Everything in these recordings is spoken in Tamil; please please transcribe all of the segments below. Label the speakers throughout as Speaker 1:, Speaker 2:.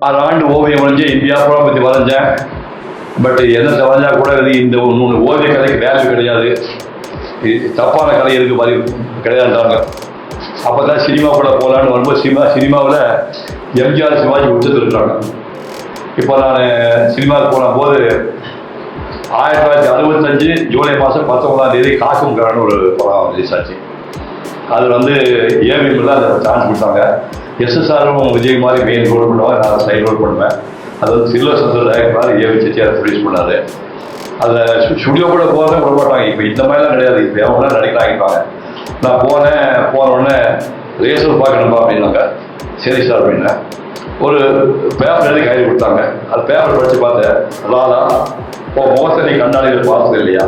Speaker 1: 6 ஆண்டு ஓவியம் வரைஞ்சு இந்தியா பூரா பற்றி வரைஞ்சேன். பட் என்னத்தை வரைஞ்சா கூட இது இந்த ஓவிய கலைக்கு வேல்யூ கிடையாது, தப்பான கலை இருக்கு மாதிரி கிடையாதுன்றாங்க. அப்போ தான் சினிமாக்குள்ள போகலான்னு வரும்போது சினிமாவில் எம்ஜிஆர் சிவாஜி உச்சத்தில் இருக்கிறாங்க. இப்போ நான் சினிமாவுக்கு போன போது 1965 ஜூலை மாதம் 19ஆம் தேதி காக்கும் கரன்னு ஒரு படம் ரிலீஸ் ஆச்சு. அது வந்து ஏவிஎம்ல அதை சான்ஸ் கொடுத்தாங்க. எஸ்எஸ்ஆரும் விஜய் மாதிரி மெயின் ரோல் பண்ணுவாங்க, நான் சைட் ரோல் பண்ணுவேன். அது வந்து silver Chandar director AV Chettiar produce பண்ணாரு. அதில் ஸ்டுடியோ கூட போகிறதே விட மாட்டாங்க. இப்போ இந்த மாதிரிலாம் கிடையாது, இப்போ எவ்வளோ நடிக்கிறாங்க. நான் போனோடனே ரேசர் பார்க்கணும்பா அப்படின்னாங்க. சரி சார் அப்படின்னேன். ஒரு பேப்பர் எழுதி கையில் கொடுத்தாங்க. அது பேப்பர் படித்து பார்த்தேன். ராதா, முகத்தை நீ கண்ணாடியில் பார்த்தது இல்லையா?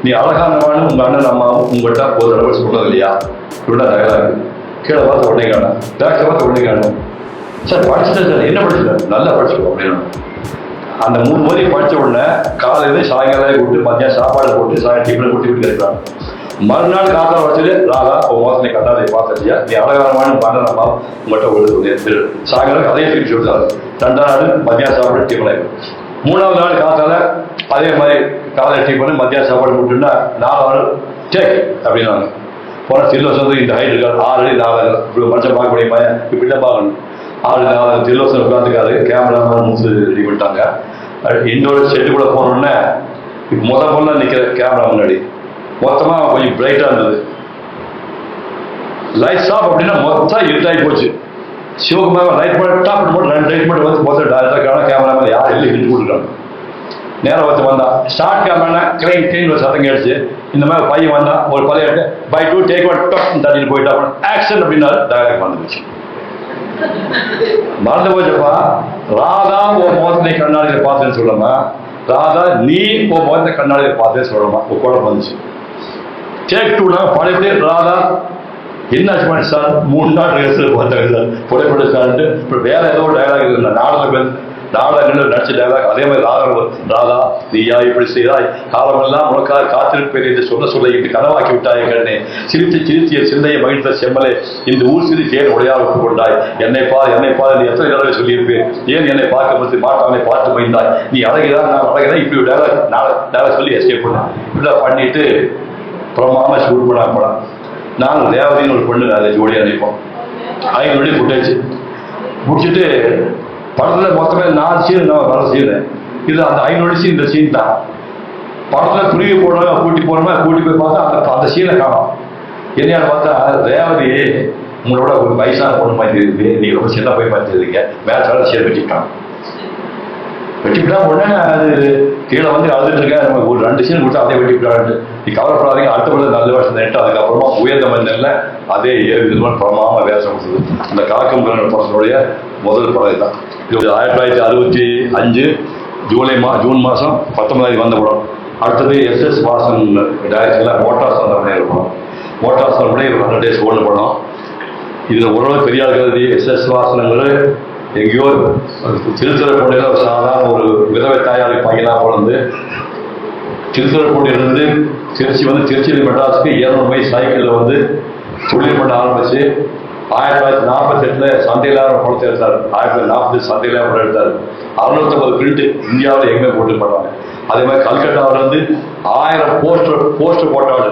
Speaker 1: நீ அழகானவான்னு உங்கள் அண்ணன் அம்மா உங்கள்கிட்ட ஒரு தடவை சொன்னது இல்லையா? இப்படிதான் டயலாக். கீழே பார்த்து உடனே காணும், பேக்கை பார்த்து உடனே காணும். சார் படிச்சுட்டேன் சார். என்ன படிச்சுட்டேன்? நல்லா படிச்சுக்கோ அப்படின்னு. அந்த 3 மொழி படித்த உடனே காலையில் சாயங்காலம் கூப்பிட்டு மத்தியம் சாப்பாடு போட்டு சாயங்காலம் டிஃபனை கூட்டி விட்டு இருக்கிறாங்க. மறுநாள் காத்தால் வச்சுட்டு ராதா மோசனை கண்ணாடி பார்த்துட்டியா? நீ அழகானமான பண்ண நம்ம உங்கள்கிட்ட ஒரு சாயங்காலம் அதையே திருப்பி விட்டாரு. 2ஆம் நாள் மத்தியம் சாப்பாடு டிஃபனை. 3ஆவது நாள் காத்தால அதே மாதிரி காலை டிஃபனு மத்தியம் சாப்பாடு போட்டுன்னா 4ஆவது நாள் டேக் அப்படின்னாங்க. போனால் தில்லோசம் இந்த ஹைட் இருக்காது 6 அடி 4 இப்படி மனுஷன் பார்க்க முடியுமா? இப்படிதான் பார்க்கணும். 6 4 தில்லோசம் உட்காந்துக்காது. கேமராமேன் மூச்சு ரெடி பண்ணிட்டாங்க. இன்னொரு செட்டு கூட போனோடனே இப்போ முதல்ல நிற்கிற கேமரா முன்னாடி மொத்தமாக கொஞ்சம் பிரைட்டாக இருந்தது. லைட்ஸ் ஆஃப் அப்படின்னா மொத்தம் இருட்டாகி போச்சு. சிவகுமார் லைட் டாப் போட்டு 2 லைட் மட்டும் வந்து மொத்தம் டேரக்டாக கேமராமேன் யாரும் இல்லை இருந்து கொடுத்துருக்காங்க. நேரம் வந்து வந்தா ஸ்டார்ட் கேமரா கிரெயின் ஒரு சத்தம் கேடுச்சு. இந்த மாதிரி பையன் வந்தா ஒரு பழைய பை 2 டேக் 1 டப் தண்ணியில் போயிட்டா ஆக்ஷன் அப்படின்னாரு. டயலாக் மறந்துச்சு. மறந்து போச்சப்பா. ராதா ஓ முகத்தை கண்ணாடியில் பார்த்தேன்னு சொல்லமா, ராதா நீ ஓ முகத்தை கண்ணாடியில் பார்த்தேன்னு சொல்லமா. ஒரு குழப்பம் வந்துச்சு. டேக் 2 பழைய ராதா என்னாச்சு பண்ணி சார் 3 நாள் ரிஹர்சல் பார்த்தாங்க சார் புடைப்பட சார்ட்டு. இப்போ வேற ஏதோ ஒரு டயலாக் இல்லை நாடகங்கள் நடிச்ச டயலாக். அதே மாதிரி ராதா நீயா இப்படி செய்தாய், காலமெல்லாம் உனக்காக காத்திருப்பேன் என்று சொல்ல இன்று கனவாக்கி விட்டாய் கண்ணே. சிரித்திய சிந்தையை மகிழ்ந்த செம்மலே, இந்த ஊர் சிறு ஏன் உடையாக விட்டுக் கொண்டாய்? என்னை பார் நீ எத்தனை தடவை சொல்லியிருப்பேன். ஏன் என்னை பார்க்க மாட்டாமலை பார்த்து மகிழ்ந்தாய்? நீ அழகிதான் நான் அழகிதான். இப்படி ஒரு டயலாக் சொல்லி எஸ்கேப் பண்ணேன். இப்படிதான் பண்ணிட்டு பிரமாம ஷூட் பண்ண படம். நான் ரேவதின்னு ஒரு பொண்ணு அதை ஜோடியாக நிற்போம். 5 மணி ஃபுட்டேஜ் முடிச்சுட்டு படத்தில் மொத்தமே 4 சீன் நான் வர சீனு. இது அந்த 5 சீன் இந்த சீன் தான். படத்தில் துருவி போடணும் கூட்டி போய் பார்த்தா அந்த சீனை காணும். என்னையால பார்த்தா ரேவதி உங்களோட ஒரு வயசான பொண்ணு மாதிரி இருக்குது, நீ ரொம்ப சின்ன போய் பார்த்துருக்கீங்க, மேட்சால சீன் வெட்டிவிட்டான். உடனே அது கீழே வந்து அழுதுட்டு இருக்கேன். நமக்கு ஒரு 2 சீன் கொடுத்து அதே வெட்டிவிட்டான்ட்டு. நீ கவலைப்படாதீங்க, அடுத்த படம் நல்ல வருஷம் நெட்டு. அதுக்கப்புறமா உயர்ந்த மனிதனில் அதே 7 விதமான படமாக வேஷம் கொடுத்தது. அந்த காக்கும் கரன் படத்தினுடைய முதல் படம் தான். இது 1965 ஜூன் மாதம் 19 வந்த படம். அடுத்தது எஸ் வாசன் டைரக்டரில் மோட்டார் சாதனை இருக்கும். மோட்டார் சாதனை 100 days ஓடு படம். இதில் ஓரளவு பெரிய ஆளுகிறது. எஸ் வாசனங்கள் எங்கேயோ திருத்துறைப்பூண்டியில் ஒரு சாதாரண ஒரு விதவை தாயாருக்கு பையனாக பிறந்து திருத்துறைப்பூண்டியிலிருந்து திருச்சியில் மெட்ராஸுக்கு 200 மைல் சைக்கிளில் வந்து தொழில் பண்ண ஆரம்பிச்சு 1948 சந்தையில் படத்தை எடுத்தார். 1940 சந்தையில் படம் எடுத்தார். 650 பிரிண்ட் இந்தியாவில் எங்கே போட்டு பண்ணாங்க. அதே மாதிரி கல்கட்டாவில் வந்து 1000 போஸ்டர் போட்டாள்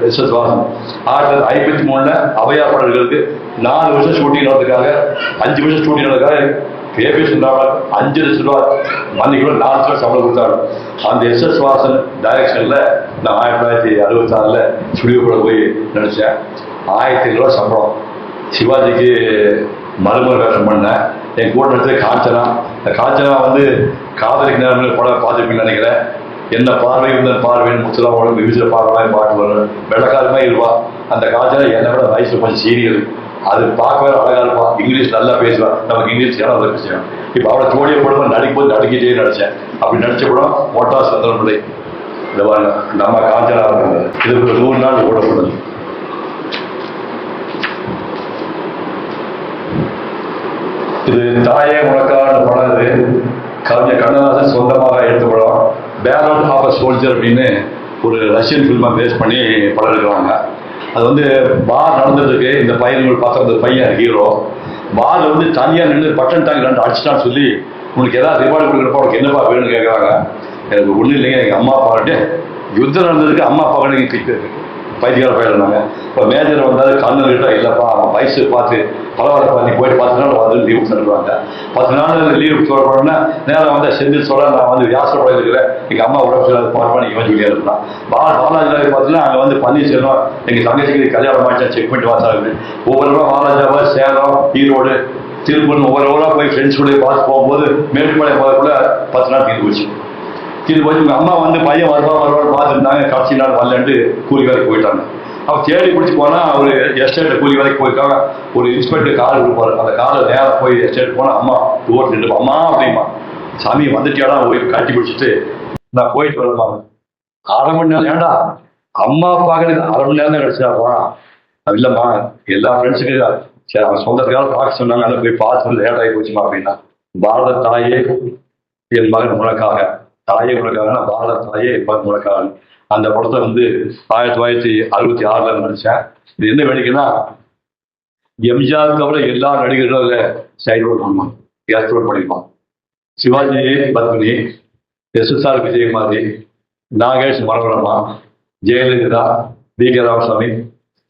Speaker 1: எஸ் வாசன். 1953 அவையா பாடல்களுக்கு 4 வருஷம் ஷூட்டிங் நடந்ததுக்காக 5 வருஷம் ஷூட்டிங் நடந்ததுக்காக ஏபி சுந்தராமன் 5 லட்சம் ரூபா மந்திக்கு 4 லட்சம் சம்பளம் கொடுத்தாரு. அந்த எஸ் வாசன் டைரக்ஷனில் நான் 1966 ஸ்டுடியோக்குள்ள போய் நினைச்சேன். 1500 ரூபா சம்பளம். சிவாஜிக்கு மருமகள் வேஷம் பண்ணேன். என் கூட நடிச்சது காஞ்சனா. இந்த காஞ்சனா வந்து காதலிக்கு நேரம் படம் பார்த்துருப்பீங்கன்னு நினைக்கிறேன். என்ன பார்வை இருந்த பார்வைன்னு முச்சலாம் உடம்பு விவிசில் பார்வை பாட்டு வரும். வெள்ளக்காரமே இருப்பா. அந்த காஞ்சனா என்னை விட வயசு கொஞ்சம் சீரியல். அது பார்க்கவே அழகா இருப்பான். இங்கிலீஷ் நல்லா பேசுவான். நமக்கு இங்கிலீஷ் ஏன்னா அதை பேசுவேன். இப்போ அவளை ஜோடியை போடும்போது நடிக்கும்போது நடிக்கிட்டே நடிச்சேன். அப்படி நடிச்ச படம் மோட்டார் சந்திரன் பிள்ளை. இந்த பாருங்க நம்ம காஞ்சனா இதுக்கு 100 நாள் ஓடப்படுது. இது தாயே உனக்கான படம். இது கவிஞர் கண்ணதாசன் சொந்தமாக எடுத்த படம். பேலட் ஆஃப் அ சோல்ஜர் அப்படின்னு ஒரு ரஷ்யன் ஃபில்மை பேஸ் பண்ணி படம் எடுக்கிறாங்க. அது வந்து பார் நடந்துட்டு இருக்கு. இந்த பையன் பார்த்தா அந்த பையன் ஹீரோ. பால் வந்து தனியாக நின்று பட்டன் தாங்கி 2 அடிச்சிட்டான்னு சொல்லி உனக்கு ஏதாவது ரிவார்டு கொடுக்குறப்ப உனக்கு என்னப்பா வேணும்னு கேட்குறாங்க. எனக்கு ஒன்றும் இல்லைங்க, எங்கள் அம்மா அப்பாட்டு யுத்தம் நடந்ததுக்கு அம்மா அப்பா கிட்ட பைத்தியக்கார போயிடுறாங்க. இப்போ மேஜர் வந்தாரு, கண்ணு கிட்ட இல்லைப்பா அவன் வயசு பார்த்து பரவாயில்லப்பா நீ போயிட்டு 10 நாள் வந்து லீவ் தருவாங்க. 10 நாள் லீவ் சொல்லணும்னா நேரம் வந்து செஞ்சு சொல்ல நான் வந்து வியாசப்பட இருக்கிறேன், எங்கள் அம்மா உடம்பு பார்ப்பா நீங்கள் வந்து வெளியே இருக்கலாம். பாலாஜி பார்த்தீங்கன்னா அங்கே வந்து பன்னீர்செல்வம் எங்கள் தங்கச்சிக்கு கல்யாணம் ஆச்சா செக் பண்ணிட்டு வாசாங்க. ஒவ்வொரு ரூபா வாலாஜாவா சேலம் ஈரோடு திருப்பூர் ஒவ்வொரு ஊராக போய் ஃப்ரெண்ட்ஸ் கூட பார்த்து போகும்போது மேட்டுப்பாளைய போகக்குள்ள 10 நாள் தீர்ந்து போச்சு. இது போய் உங்க அம்மா வந்து பையன் வருவான்னு பார்த்துருந்தாங்க. கடைசி நாள் வரலன்ட்டு கூலி வேலைக்கு போயிட்டாங்க. அவன் தேடி பிடிச்சி போனா ஒரு எஸ்டேட்ல கூலி வேலைக்கு போயிருக்காங்க. ஒரு இன்ஸ்பெக்டர் கார் இருப்பாரு, அந்த காரில் நேரம் போய் எஸ்டேட் போனா அம்மா ஓட்டு நின்று அம்மா அப்படிமா சாமி வந்துட்டியாடா போய் கட்டி பிடிச்சிட்டு நான் போயிட்டு வரமா 1/2 மணி நேரம். ஏண்டா அம்மா பார்க்கறது 1/2 மணி நேரம் தான் கிடைச்சாப்பா. இல்லம்மா எல்லா ஃப்ரெண்ட்ஸுக்கு சரி அவன் சொந்தத்துக்காக பார்க்க சொன்னாங்க, அதில் போய் பார்த்து லேட் ஆகி போச்சுமா அப்படின்னா. பாரத தாயே என் மகன் உனக்காக, தாயே உனக்காக, பாரத தாயே என் மகன் உனக்காக. அந்த படத்தை வந்து 1966 நடிச்சேன். இது என்ன வேடிக்கைன்னா எம்ஜிஆர் தவிர எல்லா நடிகர்களும் அதில் சைடு ரோல் பண்ணுவான், கேஸ் ரோல் பண்ணியிருப்பான். சிவாஜி பத்மினி, SSR விஜயகுமாரி, நாகேஷ் மரவரமா, ஜெயலலிதா, வி.கே. ராமசாமி,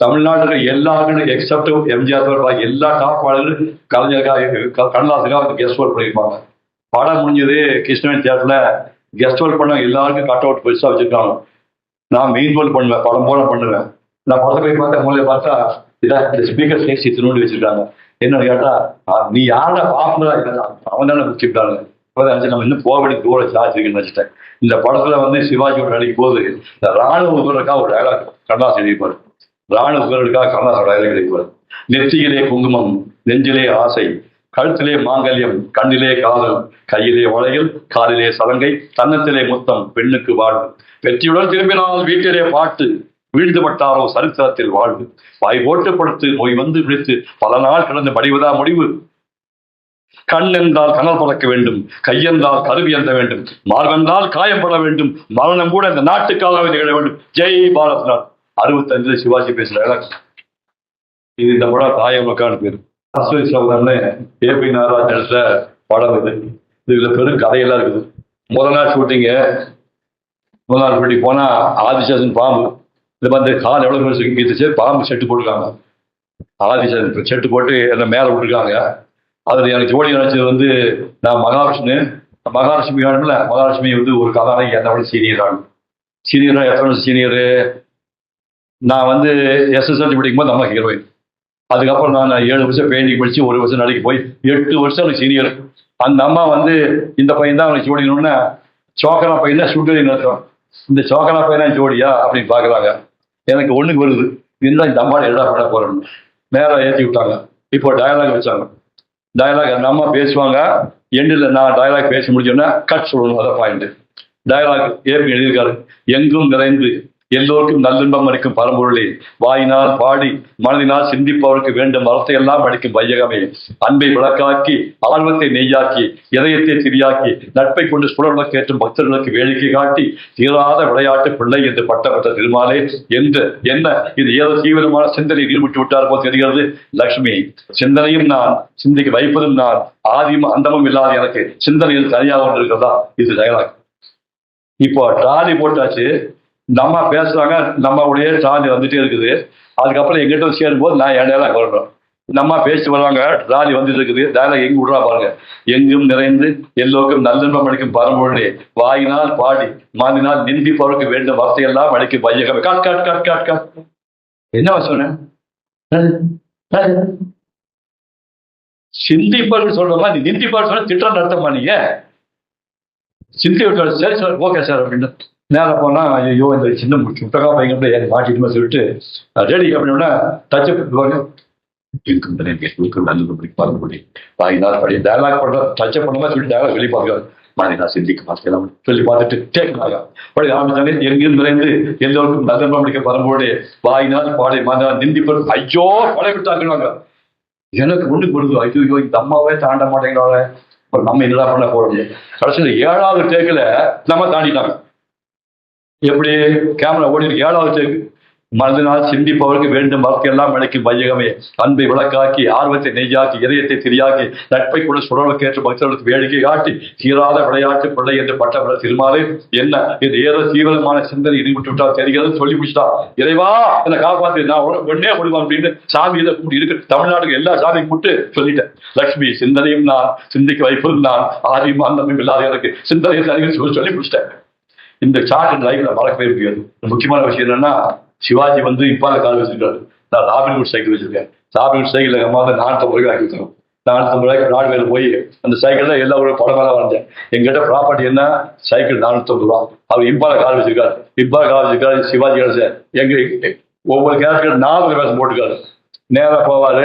Speaker 1: தமிழ்நாட்டில் எல்லாருக்கும் எக்ஸப்ட் எம்ஜிஆர் எல்லா டாப் பாடல்களும் கண்ணதாசனுக்காக கெஸ்ட் ரோல் பண்ணியிருப்பாங்க. படம் முடிஞ்சது கிருஷ்ணன் தியேட்டர்ல கெஸ்ட் ரோல் பண்ண எல்லாருக்கும் கட் அவுட் பெருசாக வச்சிருக்காங்க. நான் மெயின் ரோல் பண்ணுவேன், படம் போல பண்ணுவேன். நான் படத்தை போய் பார்த்தா மூலையை பார்த்தா இதான் இந்த ஸ்பீக்கர் ஸ்டேஜ் திருநூடி வச்சிருக்காங்க. என்ன கேட்டா நீ யாரா பாப்புலரா இருக்கா அவன் தானே வச்சுக்கிட்டாங்க. நம்ம இன்னும் போகடி தூரம் சார்ஜ் இருக்குன்னு வச்சுட்டேன். இந்த படத்துல வந்து சிவாஜியோட நடிக்கும் போது இந்த ராணுவ வீரருக்காக ஒரு டயலாக் கண்ணதாசன் எழுதிப்பாரு. ராணுவ வீரருக்காக கண்ணதாசன் டயலாக் எழுதிப்பாரு. நெற்றியிலே குங்குமம், நெஞ்சிலே ஆசை, கழுத்திலே மாங்கல்யம், கண்ணிலே காதல், கையிலே வளையல், காலிலே சலங்கை, தன்னத்திலே முத்தம், பெண்ணுக்கு வாழ்வு, வெற்றியுடன் திரும்பினால் வீட்டிலே பாட்டு, வீழ்ந்து பட்டாரோ சரித்திரத்தில் வாழ்வு, வாய் போட்டு படுத்து நோய் வந்து விழித்து பல நாள் கிடந்து மடிவதா முடிவு, கண் என்றால் கனல் பறக்க வேண்டும், கையென்றால் கருவி எந்த வேண்டும், மார்பென்றால் காயப்பட வேண்டும், மரணம் கூட இந்த நாட்டுக்காக நிகழ வேண்டும். ஜெய் பாரத் நாட். 65 சிவாஜி பேசுற இது இந்த படம் தாயமக்கான பேரு. அஸ்வதி சகோதரன்னு ஏபி நாகராஜ் நடிச்ச படம் இது. இதுல பெரும் கதையெல்லாம் இருக்குது. முதல் நாள் ஷூட்டிங்கு, முதல் நாள் ஷூட்டிங் போனா ஆதிசேஷன் பாம்பு இந்த மாதிரி கால் எவ்வளவு பேர் கீத்துச்சு, பாம்பு செட்டு போட்டுருக்காங்க. ஆதிசேஷன் செட்டு போட்டு என்ன மேலே விட்டுருக்காங்க. அதில் எனக்கு ஜோடி நினைச்சது வந்து நான் மகாலட்சுமி வேணும்ல, மகாலட்சுமி வந்து ஒரு கதாநாயகி என்னை விட சீனியரா எத்தனை சீனியரு. நான் வந்து SSLC படிக்கும்போது நம்ம ஹீரோயின். அதுக்கப்புறம் நான் 7 வருஷம் பெயிண்டிங் படிச்சு 1 வருஷம் நடிக்க போய் 8 வருஷம் எனக்கு சீனியர். அந்த அம்மா வந்து இந்த பையன் தான் அவனுக்கு ஜோடினோன்னா சோக்கனா பையன் தான் சுட்டரின்னு அர்த்தம். இந்த சோக்கனா பையனா ஜோடியா அப்படின்னு பார்க்குறாங்க. எனக்கு ஒண்ணுக்கு வருது, இருந்தால் இந்த அம்மாவை எல்லா பண்ண போறேன்னு நேரம் ஏற்றி விட்டாங்க. இப்போ டயலாக் வச்சாங்க. டயலாக் அந்த அம்மா பேசுவாங்க. எண்டில் நான் டயலாக் பேசி முடிச்சோன்னா கட் சொல்லணும். அதான் பாயிண்ட். டயலாக் ஏபி எழுதியிருக்காரு. எங்கும் நிறைந்து எல்லோருக்கும் நல்லின்பம் அளிக்கும் பரம்பொருளே, வாயினால் பாடி மனதினால் சிந்திப்பவருக்கு வேண்டும் வார்த்தையெல்லாம் அளிக்கும் வையகமே, அன்பை விளக்காக்கி ஆர்வத்தை நெய்யாக்கி இதயத்தை திரியாக்கி நட்பை கொண்டு சுடர்களுக்கு ஏற்றும் பக்தர்களுக்கு வேடிக்கை காட்டி தீராத விளையாட்டு பிள்ளை என்று பட்டப்பட்ட திருமாலே என்று என்ன இது ஏதோ தீவிரமான சிந்தனையில் ஈடுபட்டு விட்டார் போல் தெரிகிறது. லட்சுமி, சிந்தனையும் நான், சிந்திக்க வைப்பதும் நான், ஆதியும் அந்தமும் இல்லாத எனக்கு சிந்தனையில் தனியாக கொண்டு இருக்கிறதா. இது டயலாக். இப்போ ட்ராலி போட்டாச்சு, நம்ம பேசுறாங்க, நம்மளுடைய ட்ராலி வந்துட்டே இருக்குது. அதுக்கப்புறம் எங்கிட்ட சேரும் போது நான் என் டயலாக் வரணும். நம்ம பேசி வர்றாங்க, ட்ராலி வந்துட்டு இருக்குது. டயலாக் எங்க விடுறா பாருங்க. எங்கும் நிறைந்து எல்லோருக்கும் நல்லின்பம் அளிக்கும் பரம்பொருளே, வாயினால் பாடி மானினால் நிந்திப்பவருக்கு வேண்டும் வார்த்தையெல்லாம் அளிக்கும் வையகமே. God God God God God. என்ன சொன்னேன்? சிந்திப்பவர்கள் சொல்றமா, நீ நிந்திப்பவர் சொன்ன திட்டம் நடத்தமா நீங்க சிந்தி விட்டு. சரி சார், ஓகே சார் அப்படின்னு நேரம் போனா ஐயோ இந்த சின்ன சுட்டகா பையன் எனக்கு மாட்டிட்டு சொல்லிட்டு ரெடி அப்படின்னா டச் வாயினால் படி டயலாக் பண்ற டச் பண்ணமா சொல்லி டயலாக் வெளியே பார்க்க நான் சிந்திக்க பார்க்கலாம் சொல்லி பார்த்துட்டு கேட்கலாம். படி ஆரம்பிச்சாங்க. எங்கிருந்து நிறைந்து எல்லோருக்கும் நல்ல படிக்க பரம்போடு வாயினால் பாடி மாதம் நிந்திப்பது. ஐயோ படை விட்டாங்க. எனக்கு ஒண்ணு கொடுது. ஐயோ இந்த அம்மாவே தாண்ட மாட்டேங்கிறாங்க. நம்ம என்னடா பண்ண போறோம். கடைசியில் 7வது டேக்கில் நம்ம தாண்டிட்டாங்க. எப்படி கேமரா ஓடி இருக்கு. 7வது டேக்கு மனதினால் சிந்திப்பவருக்கு வேண்டும் வார்த்தையெல்லாம் விளக்கி வையகமே அன்பை விளக்காக்கி ஆர்வத்தை நெய்யாக்கி இதயத்தை திரியாக்கி நட்பை கூட சுடலுக்கேற்ற பக்தர்களுக்கு வேடிக்கை காட்டி தீராத விளையாட்டு பிள்ளை என்று பட்டவர் திருமாறு என்ன இது ஏதோ தீவிரமான சிந்தனை ஈடுபட்டு விட்டால் தெரிகிறது சொல்லி முடிச்சுட்டா இறைவா என்னை காப்பாத்து நான் ஒன்னே கொடுவான் அப்படின்னு சாமியில இருக்கு தமிழ்நாட்டுக்கு எல்லா சாமியும் கூட்டு சொல்லிட்டேன். லட்சுமி சிந்தனையும் நான் சிந்திக்க வைப்பதும் நான் ஆதியும் அந்தமும் இல்லாத எனக்கு சிந்தனை சொல்லி முடிச்சிட்டேன். இந்த சார்ட் லைஃப்ல மறக்கவே முடியாது. முக்கியமான விஷயம் என்னன்னா சிவாஜி வந்து இப்பால கால் வச்சிருக்காரு. நான் ராபின்ஹுட் சைக்கிள் வச்சிருக்கேன். ராபின்ஹுட் சைக்கிள் அம்மா வந்து 450 ரூபாய்க்கு ஆக்கி வச்சிருக்கோம். 450 ரூபாய்க்கு பிராட்வேல போய் அந்த சைக்கிள் எல்லா ஒரு படமாக வரைஞ்சேன். எங்கிட்ட ப்ராப்பர்ட்டி என்ன சைக்கிள் 450 ரூபா. அவர் இப்பால கால் வச்சிருக்காரு. இப்பால கால் வச்சிருக்காரு. சிவாஜி கணேசன் எங்க ஒவ்வொரு கேரக்டர் 4 வேஷம் போட்டுக்காரு. நேரா போவாரு,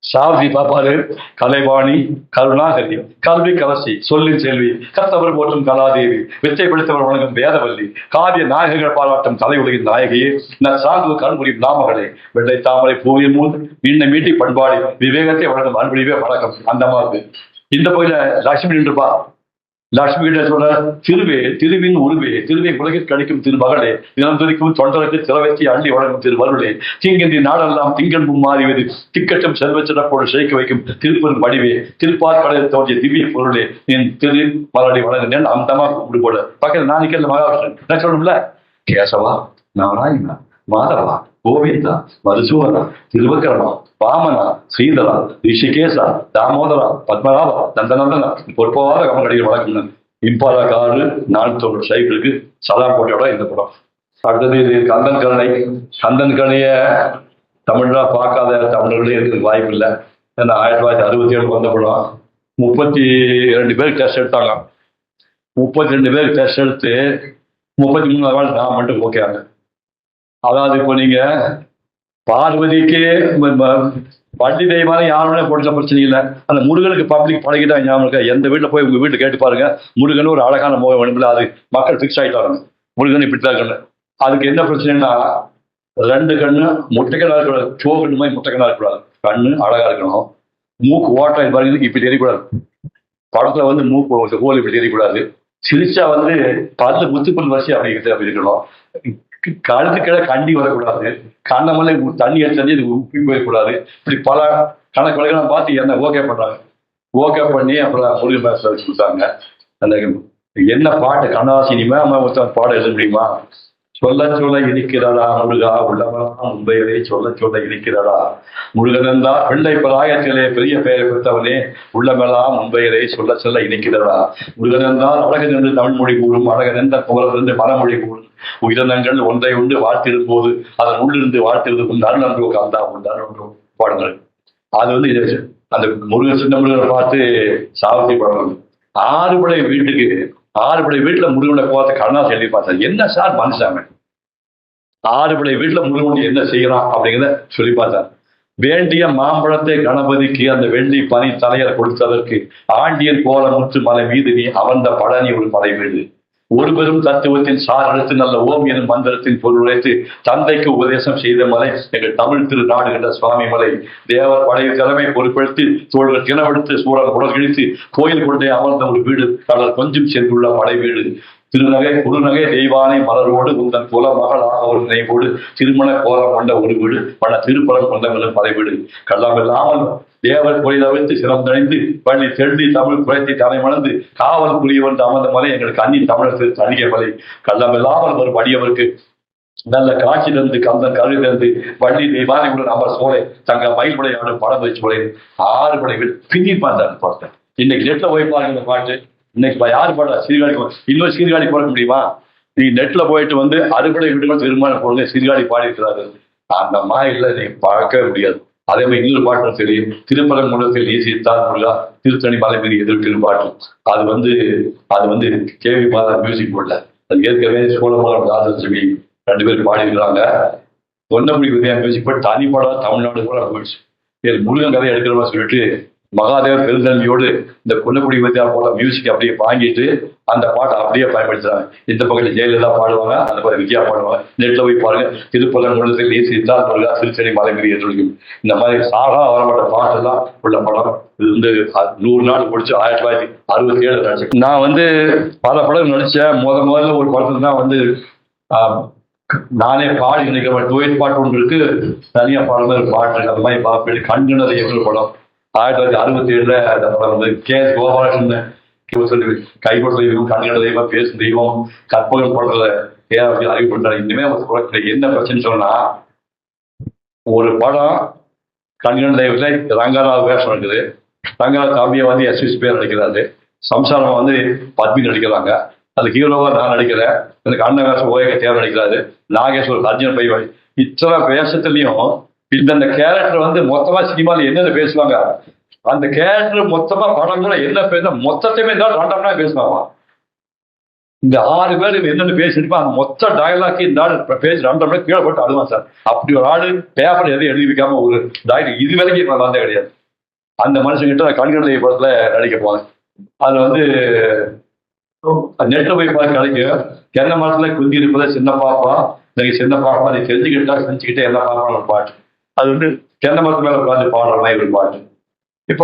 Speaker 1: சாவி பாப்பாரு, கலைவாணி, கருணாகரி, கல்வி கலசி, சொல்லின் செல்வி, கத்தவர் போற்றும் கலாதேவி, வெச்சை பிடித்தவர் வழங்கும் வேதவல்லி, காவிய நாயகர்கள் பாராட்டும் கலை உலகின் நாயகியே, சார்ந்து கண்புரியும் நாமகளே, வெள்ளை தாமரை பூவின் மூன்று இன்னை மீட்டி பண்பாடு விவேகத்தை வழங்கும் அன்புரிவே வணக்கம். அந்த மாதிரி இந்த கோயில லட்சுமி நின்றுப்பா. லட்சுமி கிட்ட சொல்ற திருவே திருவின் உருவே திருவை உலகிற்கு அளிக்கும் திருமகளே தினம் துதிக்கும் தொண்டருக்கு திறவைக்கு அள்ளி வழங்கும் திருவருளே தீங்கின்றி நாடெல்லாம் திங்கள் மும்மாறிவது திக்கட்டும் செல்வச்சிறப்போடு சேர்க்க வைக்கும் திருப்பெரும் வடிவே திருப்பார் கடலில் தோன்றிய திவ்ய பொருளே என் திரு மலடி வழங்கினேன் அந்தமா கூப்பிடு போல பக்கத்தில் நானிக்கல் மகாவிஷ்ணன் என்ன சொல்லணும்ல கேசவா நாராயணா மாதவா கோவிந்தா மதுசூதனா திருவக்கரமா வாமனா ஸ்ரீதரா ரிஷிகேசா தாமோதரா பத்மநாபா நந்தநந்தனா பொறுப்பவாத கமகடிகள் வழக்கம் இம்பாலா காரு 400 சைக்கிளுக்கு சதா போட்டியோட இந்த படம். அடுத்தது இது கந்தன் கருணை. கந்தன் கருணைய தமிழா பார்க்காத தமிழர்களே இருக்கிறதுக்கு வாய்ப்பு இல்லை. ஏன்னா 1967 வந்த படம். 32 பேருக்கு டெஸ்ட் எடுத்தாங்க. 32 பேருக்கு டெஸ்ட் எடுத்து 33 நாள் நான் மட்டும் ஓகே ஆங்க. அதாவது இப்போ நீங்க பார்வதிக்கு வண்டி தெய்வமான யாருமே போட்ட பிரச்சனை இல்லை. அந்த முருகனுக்கு பப்ளிக் பழகிட்டா ஞாபகம் இருக்கா? எந்த வீட்டில் போய் உங்க வீட்டில் கேட்டு பாருங்க, முருகன் ஒரு அழகான முகம் வேணும்ல, அது மக்கள் ஃபிக்ஸ் ஆகிட்டாங்க. முருகன் இப்படித்தான் கண்ணு. அதுக்கு என்ன பிரச்சனைன்னா 2 கண்ணு முட்டைக்கண்ணா இருக்கக்கூடாது, சோகண்டு மாதிரி முட்டைக்கண்ணா இருக்கக்கூடாது. கண்ணு அழகா இருக்கணும். மூக்கு ஓட்டை பாருங்க இப்படி தெரியக்கூடாது. படத்துல வந்து மூக்கு ஹோல் இப்படி தெரியக்கூடாது. சிரிச்சா வந்து பல்லு முத்துப்பல் வரிசை அப்படி இருக்கணும். கழுத்து கிட கண்டி வரக்கூடாது. கண்ணமல்ல தண்ணி எடுத்து இது உப்பி போயிடக்கூடாது. இப்படி பல கணக்கு வழக்கெல்லாம் பார்த்து என்ன ஓகே பண்றாங்க. ஓகே பண்ணி அப்புறம் முருகன் பேச வச்சு கொடுத்தாங்க. அந்த என்ன பாட்டு கண்ணாசினிமே ஒருத்தர் பாடம் எழுத முடியுமா? சொல்ல சொல்ல இனிக்கிறடா முருகா உள்ளவரா மும்பையிலே சொல்ல சொல்ல இனிக்கிறடா முருகன் என்றா பிள்ளை பிராயத்திலே பெரிய பெயரை பெற்றவனே உள்ளமெல்லாம் மும்பையிலே சொல்ல சொல்ல இனிக்கிறடா முருகன் என்றால் அழகன் என்று தமிழ் மொழி கூறும் அழகன் என்ற புகழ் என்று மரமொழி கூறும் உயிரினங்கள் ஒன்றை உண்டு வாழ்த்திடும் போது அதன் உள்ளிருந்து வாழ்த்துவது உண்டு அருணன்றோ காந்தா உண்டு அருணன்றோ பாடுங்கள். அது வந்து அந்த முருகன் சின்ன முருகனை பார்த்து சாவத்தி பாடுறாங்க. 6 படை வீட்டுக்கு 6 படை வீட்டுல முருகனை பார்த்து கருணாசி எழுதி பார்த்தாரு. என்ன சார் மனுஷாங்க 6 படை வீட்டுல முருகன் என்ன செய்யறான் அப்படிங்கிறத சொல்லி பார்த்தார். வேண்டிய மாம்பழத்தை கணபதிக்கு அந்த வெள்ளி பனி தலையர் கொடுத்ததற்கு ஆண்டியன் போல முற்று மலை மீது நீ அமர்ந்த பழனி ஒரு மலை வீடு ஒரு பெரும் தத்துவத்தின் சார் எடுத்து நல்ல ஓம் எனும் மந்திரத்தின் பொருள் உழைத்து தந்தைக்கு உபதேசம் செய்த மலை எங்கள் தமிழ் திருநாடு என்ற சுவாமி மலை தேவர் படைய தலைமை பொறுப்பெடுத்து தோள்கள் தினவெடுத்து சூழல் உடல் கிழித்து கோயில் கொண்டே அமர்ந்த ஒரு வீடு கடல் கொஞ்சம் சென்றுள்ள படை வீடு திருநகை குறுநகை தெய்வானை மலரோடு உந்தன் குல மகளாக ஒரு நினைவோடு திருமண கோலம் கொண்ட ஒரு வீடு பல திருப்பலம் கொண்ட படை வீடு கள்ளமில்லாமல் தேவர் பொழில வைத்து சிறந்தடைந்து பள்ளி தெள்ளி தமிழ் குறைத்தி தலை மணந்து காவல் புரியவன் அமர்ந்த மலை எங்களுக்கு அன்னி தமிழர் தணிகை மலை கள்ளமில்லாமல் ஒரு வடியவருக்கு நல்ல காட்சி தந்து கந்தன் கருவி தந்து வள்ளி தெய்வானையுடன் அவர் சோலை தங்க மயில் படையாடு படம் வச்சு போல 6 படைகள் பின்னி பார்த்தாரு பார்த்தேன். இன்னைக்கு நெட்ல போய் பாருங்க இந்த பாட்டு. இன்னைக்கு யாரு பாடா சீர்காழி இன்னொரு சீர்காழி போட முடியுமா? நீ நெட்ல போயிட்டு வந்து அறுபடை வீடுகள் திருமணம் போடுங்க சீர்காழி பாடி இருக்கிறாரு. அந்த மாதிரி நீ பார்க்கவே முடியாது. அதே மாதிரி இன்னொரு பாட்டும் சரி திருப்பரங்குன்றத்தில் ஈசித்தான் முருகா திருத்தணி மலை மீது எதிர்க்கிற பாட்டு அது வந்து கேவி மாதா மியூசிக் போடல. அது ஏற்கனவே சோழமங்கலம் ராஜலட்சுமி 2 பேர் பாடி இருக்கிறாங்க. பொன்னப்படி விதையா மியூசிக் போட்டு தனி பாடம் தமிழ்நாடு கூட போயிடுச்சு. முருகன் கதை எடுக்கிற மாதிரி சொல்லிட்டு மகாதேவ பெருந்தன்மையோடு இந்த பொன்னப்படி விதையா போல மியூசிக் அப்படியே வாங்கிட்டு அந்த பாட்டை அப்படியே பயன்படுத்துறாங்க. இந்த பக்கத்தில் ஜெயலலிதா பாடுவாங்க, அந்த பக்கம் விஜயா பாடுவாங்க. நெட்ல போய் பாருங்க திருப்பரங்குன்றத்தில் சித்தார் முருகா திருச்செடி மலை மீறி எதிர்க்கும் இந்த மாதிரி சாகா வரப்பட்ட பாட்டெல்லாம் உள்ள படம். இது வந்து 100 நாள் முடிச்சு 1967 நான் வந்து பல படம் நடிச்சேன். முதல்ல ஒரு படத்துல தான் வந்து நானே பாடி நினைக்கிறேன். டூயட் பாட்டு ஒன்று இருக்கு, தனியா பாடுற பாட்டு அந்த மாதிரி பாட்டு. கண்கண தெய்வங்கள் படம் 1967 அந்த படம் வந்து கே.எஸ். கோபாலகிருஷ்ணன் சொல்லி கை கொடுத்த தெய்வம், கண்கண தெய்வம், பேசும் தெய்வம், கற்பகம் போடுறத அறிவுறுத்தாரு. இனிமே என்ன பிரச்சனை சொன்னா, ஒரு படம் கண்கண தெய்வத்துல ரங்கராவ் வேஷம் இருக்குது, ரங்கராவ் தம்பியை வந்து எஸ் பேர் நடிக்கிறாரு, சம்சாரம் வந்து பத்மி நடிக்கிறாங்க, அது ஹீரோவா நான் நடிக்கிறேன், எனக்கு அண்ணன் வேஷம் ஓஏக தேவை நடிக்கிறாரு, நாகேஸ்வர் அர்ஜுன் பை இத்தனை வேஷத்துலயும் இந்த கேரக்டர் வந்து மொத்தமா சினிமாவில் என்னென்ன பேசுவாங்க, அந்த கேரக்டர் மொத்தமா படங்களை என்ன பேச மொத்தத்தையுமே இருந்தாலும் 2 மணி நேரம் பேசுவாங்க. இந்த 6 பேர் என்னென்ன பேசிருப்பா அந்த மொத்த டயலாக் இந்த ஆள் பேசி 2 மணி நேரம் கீழே போட்டு அழுவான் சார். அப்படி ஒரு ஆளு பேப்பர் எதையும் எழுதி வைக்காம ஒரு டாக்டர் இது வரைக்கும் நான் வந்தே கிடையாது. அந்த மனுஷங்கிட்ட நான் கண்கண படத்துல நடிக்க போனேன். அது வந்து நெட்டை போய் பார்த்து கிடைக்கும். தென்னை மரத்துல குந்தி இருப்பதை சின்ன பாப்பா, நீங்க சின்ன பாப்பா நீ தெரிஞ்சுக்கிட்டா செஞ்சுக்கிட்டே என்ன பாப்பான்னு ஒரு பாட்டு. அது வந்து தென்னை மரத்து மேல உட்காந்து பாடுற மாதிரி ஒரு பாட்டு. இப்ப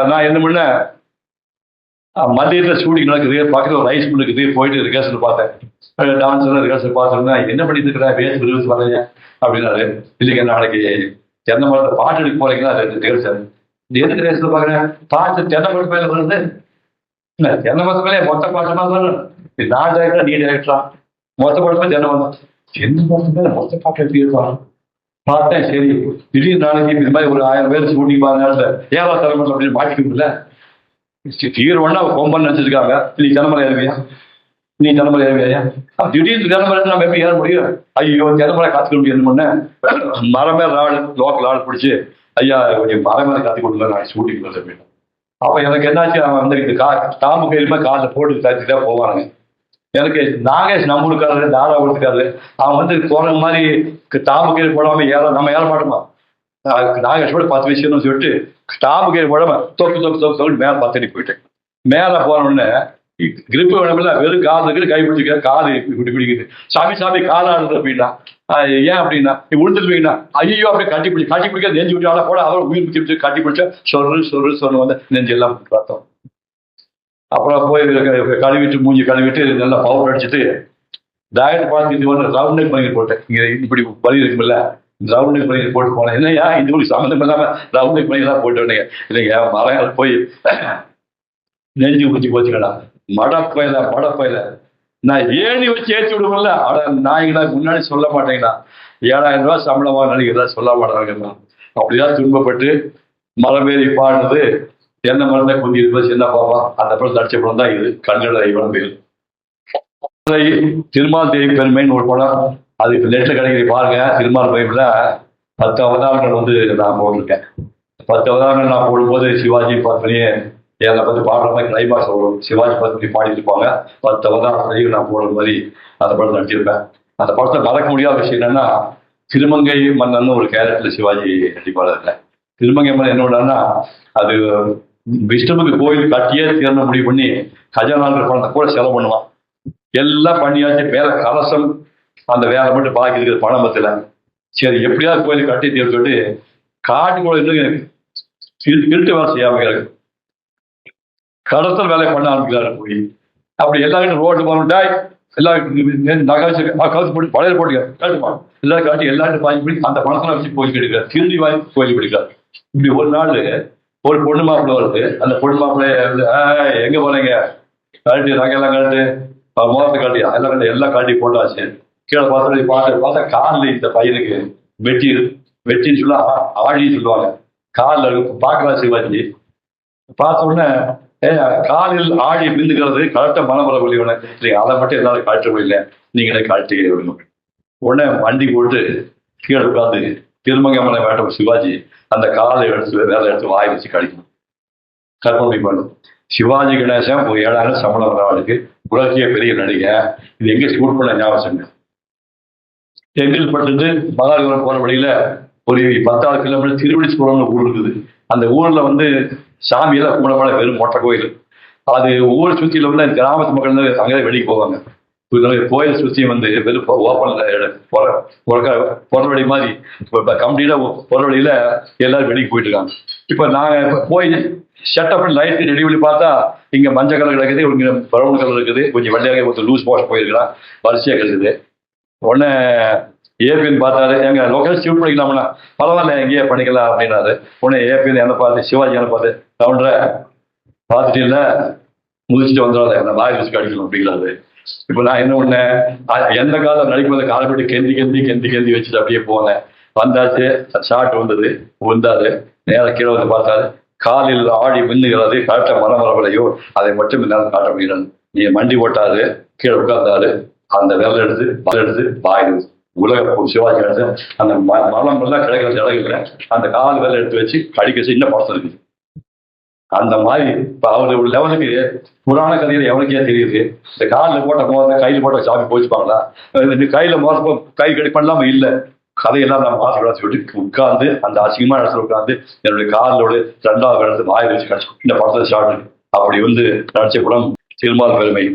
Speaker 1: நான் என்ன பண்ண, மத்தியத்தில் ஷூட்டிங் நடக்குது, பக்கத்தில் ரைஸ் மில் இருக்குது, போயிட்டு ரிஹர்சல் பார்த்தேன். டான்ஸ் ரிஹர்சல் பார்த்தோம்னா என்ன பண்ணிட்டு இருக்கிறேன் வேஸ்ட் ரிஹர்சல் வரலையா அப்படின்னாரு. இல்லைங்க நாளைக்கு தென்னை மரத்தை பாட்டு எடுக்க போறீங்களா, அது ரிஹர்சல். எதுக்கு ரிஹர்சல் பார்க்குறேன், பாட்டு தென்னை மரத்து மேலே வருது, இல்லை தென்னை மரத்து மேலே மொத்த பாட்டு தான் வரணும். நான் டைரக்டரா நீ டைரக்டரா, மொத்த பாட்டு மேலே தென்னை மரம், தென்னை மரத்து மேலே மொத்த பாட்டு எப்படி இருப்பாங்க பார்த்தேன். சரி திடீர்னு நாளைக்கு இது மாதிரி ஒரு 1000 பேர் ஷூட்டிங் பார்த்த நேரத்தில் ஏவா தலைமுறை அப்படின்னு மாட்டிக்கல. ஹீரோ ஒன்னா கொம்பன் நினைச்சிருக்காங்க, நீ தலைமுறை ஏறுவியா, நீ தலைமுறை ஏறுவியா, திடீர்னு தலைமுறை நம்ம எப்படி ஏற முடியும், ஐயோ தலைமுறை காத்துக்க முடியாது பண்ண மரமே ஆள் லோக்கல் ஆள் பிடிச்சி ஐயா கொஞ்சம் மரமே காத்து கொடுங்க நான் ஷூட்டிங் போயிட்டேன். அப்ப எனக்கு என்னாச்சு, அவன் வந்து தாம்பு கையிலுமே காலில் போட்டு தச்சு தான் போவானுங்க. எனக்கு நாகேஷ் நம்மளுக்காரு தாராபுரத்துக்காரு, அவன் வந்து போன மாதிரி தாம்பு கையில் போடாம நம்ம ஏற மாட்டோமா, நாகேஷோட 10 விஷயம்னு சொல்லிட்டு ஸ்டாம்பு கையில் போடாம தொக்கு மேலே 10 அடி போயிட்டேன். மேலே போனோடனே கிரிப்பு வேணும்ல, வெறும் கால் இருக்குது, கை பிடிச்சிக்க காது இப்படி பிடிக்குது, சாமி காலாடுறது அப்படின்னா, ஏன் அப்படின்னா நீ விழுந்துருவீங்கன்னா, ஐயோ அப்படியே கட்டி பிடிக்க நெஞ்சு விட்டு போட அவரை உயிர் பிடிச்சி கட்டி பிடிச்சா சொரு வந்து நெஞ்சு எல்லாம் பார்த்தோம். அப்புறம் போய் கழுவிட்டு மூஞ்சி கழுவிட்டு நல்லா பவுடர் அடிச்சுட்டு டாக்டர் பார்த்து இது ஒன்று ரவுண்ட் நெக் பனியன் போட்டேன். இங்கே இப்படி பனி இருக்குமில்ல, ரவுண்ட் நெக் பனியன் போட்டு போனேன். என்னையா இந்த ஒரு சம்மந்தம் இல்லாமல் ரவுண்ட் நெக் பனியன் தான் போட்டு வந்தீங்க, இல்லைங்க மலையாள போய் நெஞ்சு குடிச்சு போச்சுக்கடா மடப்பையில நான் ஏணி வச்சு ஏற்றி விடுவோம்ல, நாய்களா முன்னாடி சொல்ல மாட்டேங்கடா, 7000 ரூபாய் சம்பளமா நினைக்கிறதா சொல்ல மாட்டாங்கண்ணா. அப்படிதான் துன்பப்பட்டு மரமேறி பாடுறது தென்னை மரத்தை குந்தி இருப்பது சின்ன பாப்பா, அந்த படம் தடிச்ச படம் தான் இது கண்கண தெய்வம் பேர். திருமால் தேவி பெருமைன்னு ஒரு படம், அது இப்போ நெட்டில் கிடைக்கிது பாருங்க. திருமால் பைபிளில் 10 அவதாரங்கள் வந்து நான் போட்டிருக்கேன். 10 அவதாரங்கள் நான் போடும்போது சிவாஜி பத்மினியே என்னை பற்றி பாடுற மாதிரி கிளைமாக்ஸ் வரும், சிவாஜி பத்மினி பாடிட்டு இருப்பாங்க. 10 அவதாரங்களையும் நான் போடுற மாதிரி அந்த படம் நடிச்சிருப்பேன். அந்த படத்தை மறக்க முடியாத விஷயம் என்னன்னா, திருமங்கை மன்னன் ஒரு கேரக்டர் சிவாஜி நடிப்பாளர். திருமங்கை மன்னன் என்ன பண்ணாருன்னா, அது விஷ்ணுவுக்கு கோயில் கட்டியே தீர்ந்த முடிவு பண்ணி கஜானாங்கிற பணத்தை கூட செலவு பண்ணுவான். எல்லாம் பண்ணியாச்சு, மேல கலசம் அந்த வேலை மட்டும் பாக்கி இருக்கிற பணம் பத்தில. சரி எப்படியாவது கோயில் கட்டி தீர்த்து சொல்லிட்டு காட்டுக்குள்ள திருட்டு வேலை செய்யாம கடத்தல் வேலையை பண்ண ஆரம்பிக்கிறாரு போய். அப்படி எல்லாருக்கும் ரோடு போனோம்டா எல்லாரும் கழுத்து போட்டு பழைய போட்டு கட்டுமா எல்லாரும் காட்டி எல்லாரும் வாங்கி பிடி அந்த பணத்தை வச்சு கோயில் கெடுக்கிறார், திருடி வாங்கி கோயில் பிடிக்கிறார். இப்படி ஒரு நாள் ஒரு பொண்ணு மாப்பிள்ளை வருது. அந்த பொண்ணு மாப்பிள்ளை எங்க போனீங்க, கழட்டி நகையெல்லாம் கழட்டு முகத்தை காட்டி எல்லாம் காட்டி போட்டாச்சு. கீழே பார்த்தா காலில் இந்த பையனுக்கு வெட்டின்னு சொல்ல ஆழின்னு சொல்லுவாங்க, காலில் பார்க்கலாம் சிவாஜி. பார்த்த உடனே காலில் ஆழி பிந்துக்கிறது கரெக்டாக மனமர வழியோட இல்லைங்க, அதை மட்டும் எல்லாரும் காட்ட முடியல, நீங்களே காட்டி விடணும். உடனே வண்டி போட்டு கீழே உட்காந்து திருமங்கை மலை வேட்டம் சிவாஜி அந்த காலை எடுத்து வேலை எடுத்து வாய் வச்சு கடிக்கணும், கற்பனை பண்ணும். சிவாஜி கணேசன் ஒரு 7000 சம்பளம் வரவனுக்கு உலகிய பெரிய நடிகை. இது எங்க ஷூட் பண்ண ஞாபகம், செங்கல்பட்டு மகாபலிபுரம் போற வழியில ஒரு 10 கிலோமீட்டர் திருவிழிச்சுபுரம்னு ஊர் இருக்குது. அந்த ஊர்ல வந்து சாமியெல்லாம் கும்பிடமான வெறும் மொட்டை கோயில். அது ஊரை சுற்றியில வந்து கிராமத்து மக்கள் அங்கே வெளியே போவாங்க. கோயில் சுற்றி வந்து வெறும் ஓப்பன் பொற வழி மாதிரி கம்ப்ளீட்டா பொற வழியில எல்லாரும் வெளியே போயிட்டு இருக்காங்க. இப்ப நாங்க போய் ஷட்டப் லைட் ரெடி பண்ணி பார்த்தா இங்க மஞ்சள் கலர் கிடக்குது, இங்க ப்ரௌன் கலர் இருக்குது, கொஞ்சம் வெள்ளையாக லூஸ் போஸ்ட் போயிருக்கிறான், வரிசையா இருக்குது. உடனே ஏபிஎன் பார்த்தாரு, எங்க லொக்கேஷன் ஷூட் பண்ணிக்கலாம்னா, பரவாயில்ல எங்கேயே பண்ணிக்கலாம் அப்படின்னாரு. உடனே ஏபிஎன் என்ன பார்த்து, சிவாஜி என்ன பார்த்து, கவுண்டரை பார்த்துட்டு இல்லை முடிச்சுட்டு வந்துடாத, என்ன வாய் வச்சு அடிக்கணும் அப்படிங்கிறாரு. இப்போ நான் என்ன பண்ணேன், எந்த காலம் நடிப்பதை காலப்பட்டு கெந்தி கெந்தி கெந்தி கெந்தி வச்சுட்டு அப்படியே போனேன். வந்தாச்சு, ஷாட் வந்தது, வந்தாரு, நேரம் கீழே வந்து பார்த்தாரு, காலில் ஆடி மின்னுகிறது, காட்ட மரம் வரவில்லையோ அதை மட்டும் என்னால் காட்ட முடியாது. நீ மண்டி போட்டாரு, கீழே உட்கார்ந்தாரு, அந்த விரல் எடுத்து வாயில் உலக சிவாஜி எடுத்து அந்த மலம் எல்லாம் கிடைக்கிற இடங்கள்ல அந்த கால் விரல் எடுத்து வச்சு கடிக்க சின்ன படம் இருக்குது. அந்த மாதிரி இப்ப அவரு லெவலுக்கு புராண கதையில எவனுக்கே தெரியுது. இந்த காலில் போட்ட மோத கையில் போட்ட சாமி போச்சுப்பாங்களா, கையில மோத கை கடி பண்ணலாம இல்லை, கதையெல்லாம் நான் மாற்றக்கூடாது சொல்லிட்டு உட்கார்ந்து அந்த அசிங்கமான இடத்துல உட்கார்ந்து என்னுடைய காலோட 2வது இடத்துல வாயை வச்சு கடிச்சு இந்த படத்தை ஸ்டார்ட். அப்படி வந்து நடிச்ச படம் திருமால் பெருமை.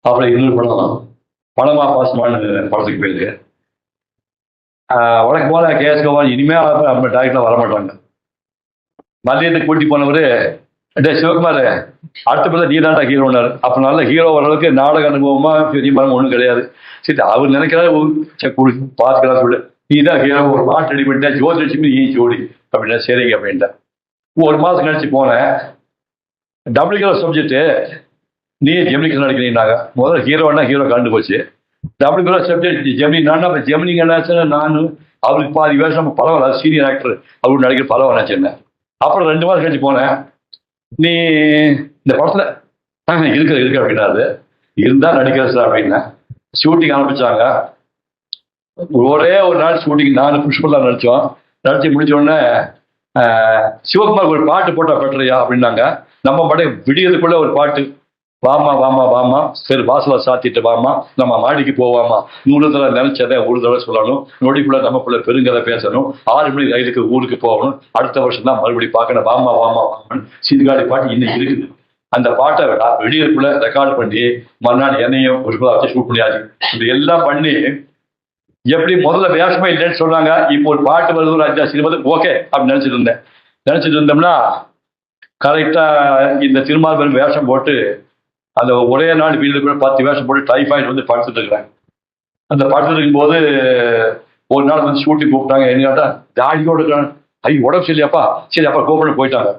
Speaker 1: அப்புறம் இன்னொரு படம் பணமா பாசமான படத்துக்கு போயிருக்கு. வழக்கம் போல கேஎஸ் கோபால் இனிமேல் நம்ம டைரக்டா வரமாட்டாங்க. மதியத்துக்கு கூட்டி போனவர், டே சிவகுமார் அடுத்த படம் நீ தான்டா ஹீரோனாரு. அப்போ நல்ல ஹீரோ வர்றதுக்கு நாடக அனுபவமா பெரிய படம் ஒன்றும் கிடையாது. சரி அவர் நினைக்கிறாரு பார்த்துக்கலாம் சொல்லு, நீ தான் ஹீரோ, ஒரு பாட்டு ரெடி பண்ணிட்டேன், ஜோதிலட்சுமி நீ ஜோடி அப்படின்னா சரிங்க அப்படின்ட்டேன். ஒரு மாதம் கழிச்சு போனேன், டபுள் ஹீரோ சப்ஜெக்ட்டு, நீ ஜெமினிக்கு நடிக்கிறீங்கன்னாங்க. முதல்ல ஹீரோன்னா ஹீரோ கண்டு போச்சு. டபுள் ஹீரோ சப்ஜெக்ட் ஜெமினி நான், அப்போ ஜெமினிங்க என்னாச்சுன்னா நான் அவருக்கு பாதி வேஷம் பரவாயில்ல, சீனியர் ஆக்டர் அவரு நடிக்கிற பரவாயில்ல நினச்சேன். அப்புறம் 2 மாதம் கழிச்சு போனேன், நீ இந்த படத்துல இருக்கு அப்படின்னாரு. இருந்தா நடிக்கிற சார் அப்படின்னா ஷூட்டிங் ஆரம்பிச்சாங்க. ஒரே ஒரு நாள் ஷூட்டிங் நான் புஷ்பலா நடிச்சோம். நடிச்சு முடிச்ச உடனே சிவகுமார் ஒரு பாட்டு போட்டா பெட்டரையா அப்படின்னாங்க. நம்ம படம் விடியதுக்குள்ள ஒரு பாட்டு, வாமா வாமா வாமா சரி வாசலை சாத்திட்டு வாமா நம்ம மாடிக்கு போவாமா, 100 தடவை நினைச்சதை ஒரு தடவை சொல்லணும், நொடிக்குள்ள நமக்குள்ள பெருங்கதை பேசணும், 6 மணி ரயிலுக்கு ஊருக்கு போகணும், அடுத்த வருஷம் தான் மறுபடியும் பார்க்கணும், வாமா வாமா வாமன் சீர்காழி பாட்டு இன்னைக்கு இருக்குது. அந்த பாட்டை வெளியேற்குள்ள ரெக்கார்ட் பண்ணி மறுநாள் என்னையும் ஒரு வச்சு ஷூட் பண்ணியாச்சு. இது எல்லாம் பண்ணி எப்படி முதல்ல வேஷமே இல்லைன்னு சொல்றாங்க, இப்போ ஒரு பாட்டு வருது ஒரு 5 சினிமா ஓகே அப்படின்னு நினைச்சிட்டு இருந்தோம்னா கரெக்டா இந்த திருமால் பெரும் வேஷம் போட்டு அந்த ஒரே நாள் வீட்டுக்குள்ள 10 வேஷம் போட்டு டைஃபாய்டு வந்து படுத்துட்டு இருக்கிறேன். அந்த படுத்துட்டு இருக்கும்போது ஒரு நாள் வந்து ஷூட்டிங் கூப்பிட்டாங்க. என்ன கேட்டா தாடியோடு இருக்கிறான், உடம்பு சரியாப்பா, சரி அப்பா கூப்பிட்டு போயிட்டாங்க.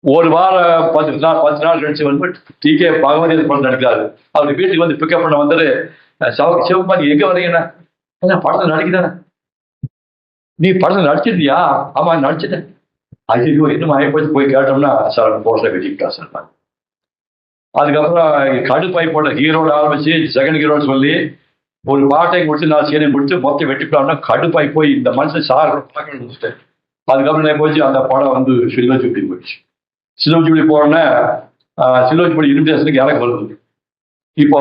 Speaker 1: ஒரு வாரம் 10 நாள் கழிச்சு வந்து டிகே பகவதி படம் நடிக்கிறாரு. அவர் வீட்டுக்கு வந்து பிக்கப் பண்ண வந்துட்டு, சிவகுமார் எங்க வரீங்கண்ணா, படத்தை நடிக்கிறானே, நீ படத்தை நடிச்சிருந்தியா? ஆமா நடிச்சிட்டேன். ஐயோ இன்னும் ஆயப்போச்சு போய் கேட்டோம்னா சார் போஸ்டர் வெட்டிக்கிட்டா சார். அதுக்கப்புறம் கடுப்பாய் போட்ட ஹீரோட ஆரம்பிச்சு செகண்ட் ஹீரோன்னு சொல்லி ஒரு பாட்டை கொடுத்து நான் சீனை கொடுத்து மொத்தம் வெட்டிவிட்டான்னா கடுப்பாய் போய் இந்த மனுஷன் சார் பார்க்க முடிச்சுட்டேன். அதுக்கப்புறம் நான் போச்சு அந்த படம் வந்து சில்வர் ஜூப்ளி போயிடுச்சு. சில்வர் ஜூப்ளி போனோன்னே சில்வர் ஜூப்ளி இன்விடேஷனுக்கு எனக்கு வருது. இப்போ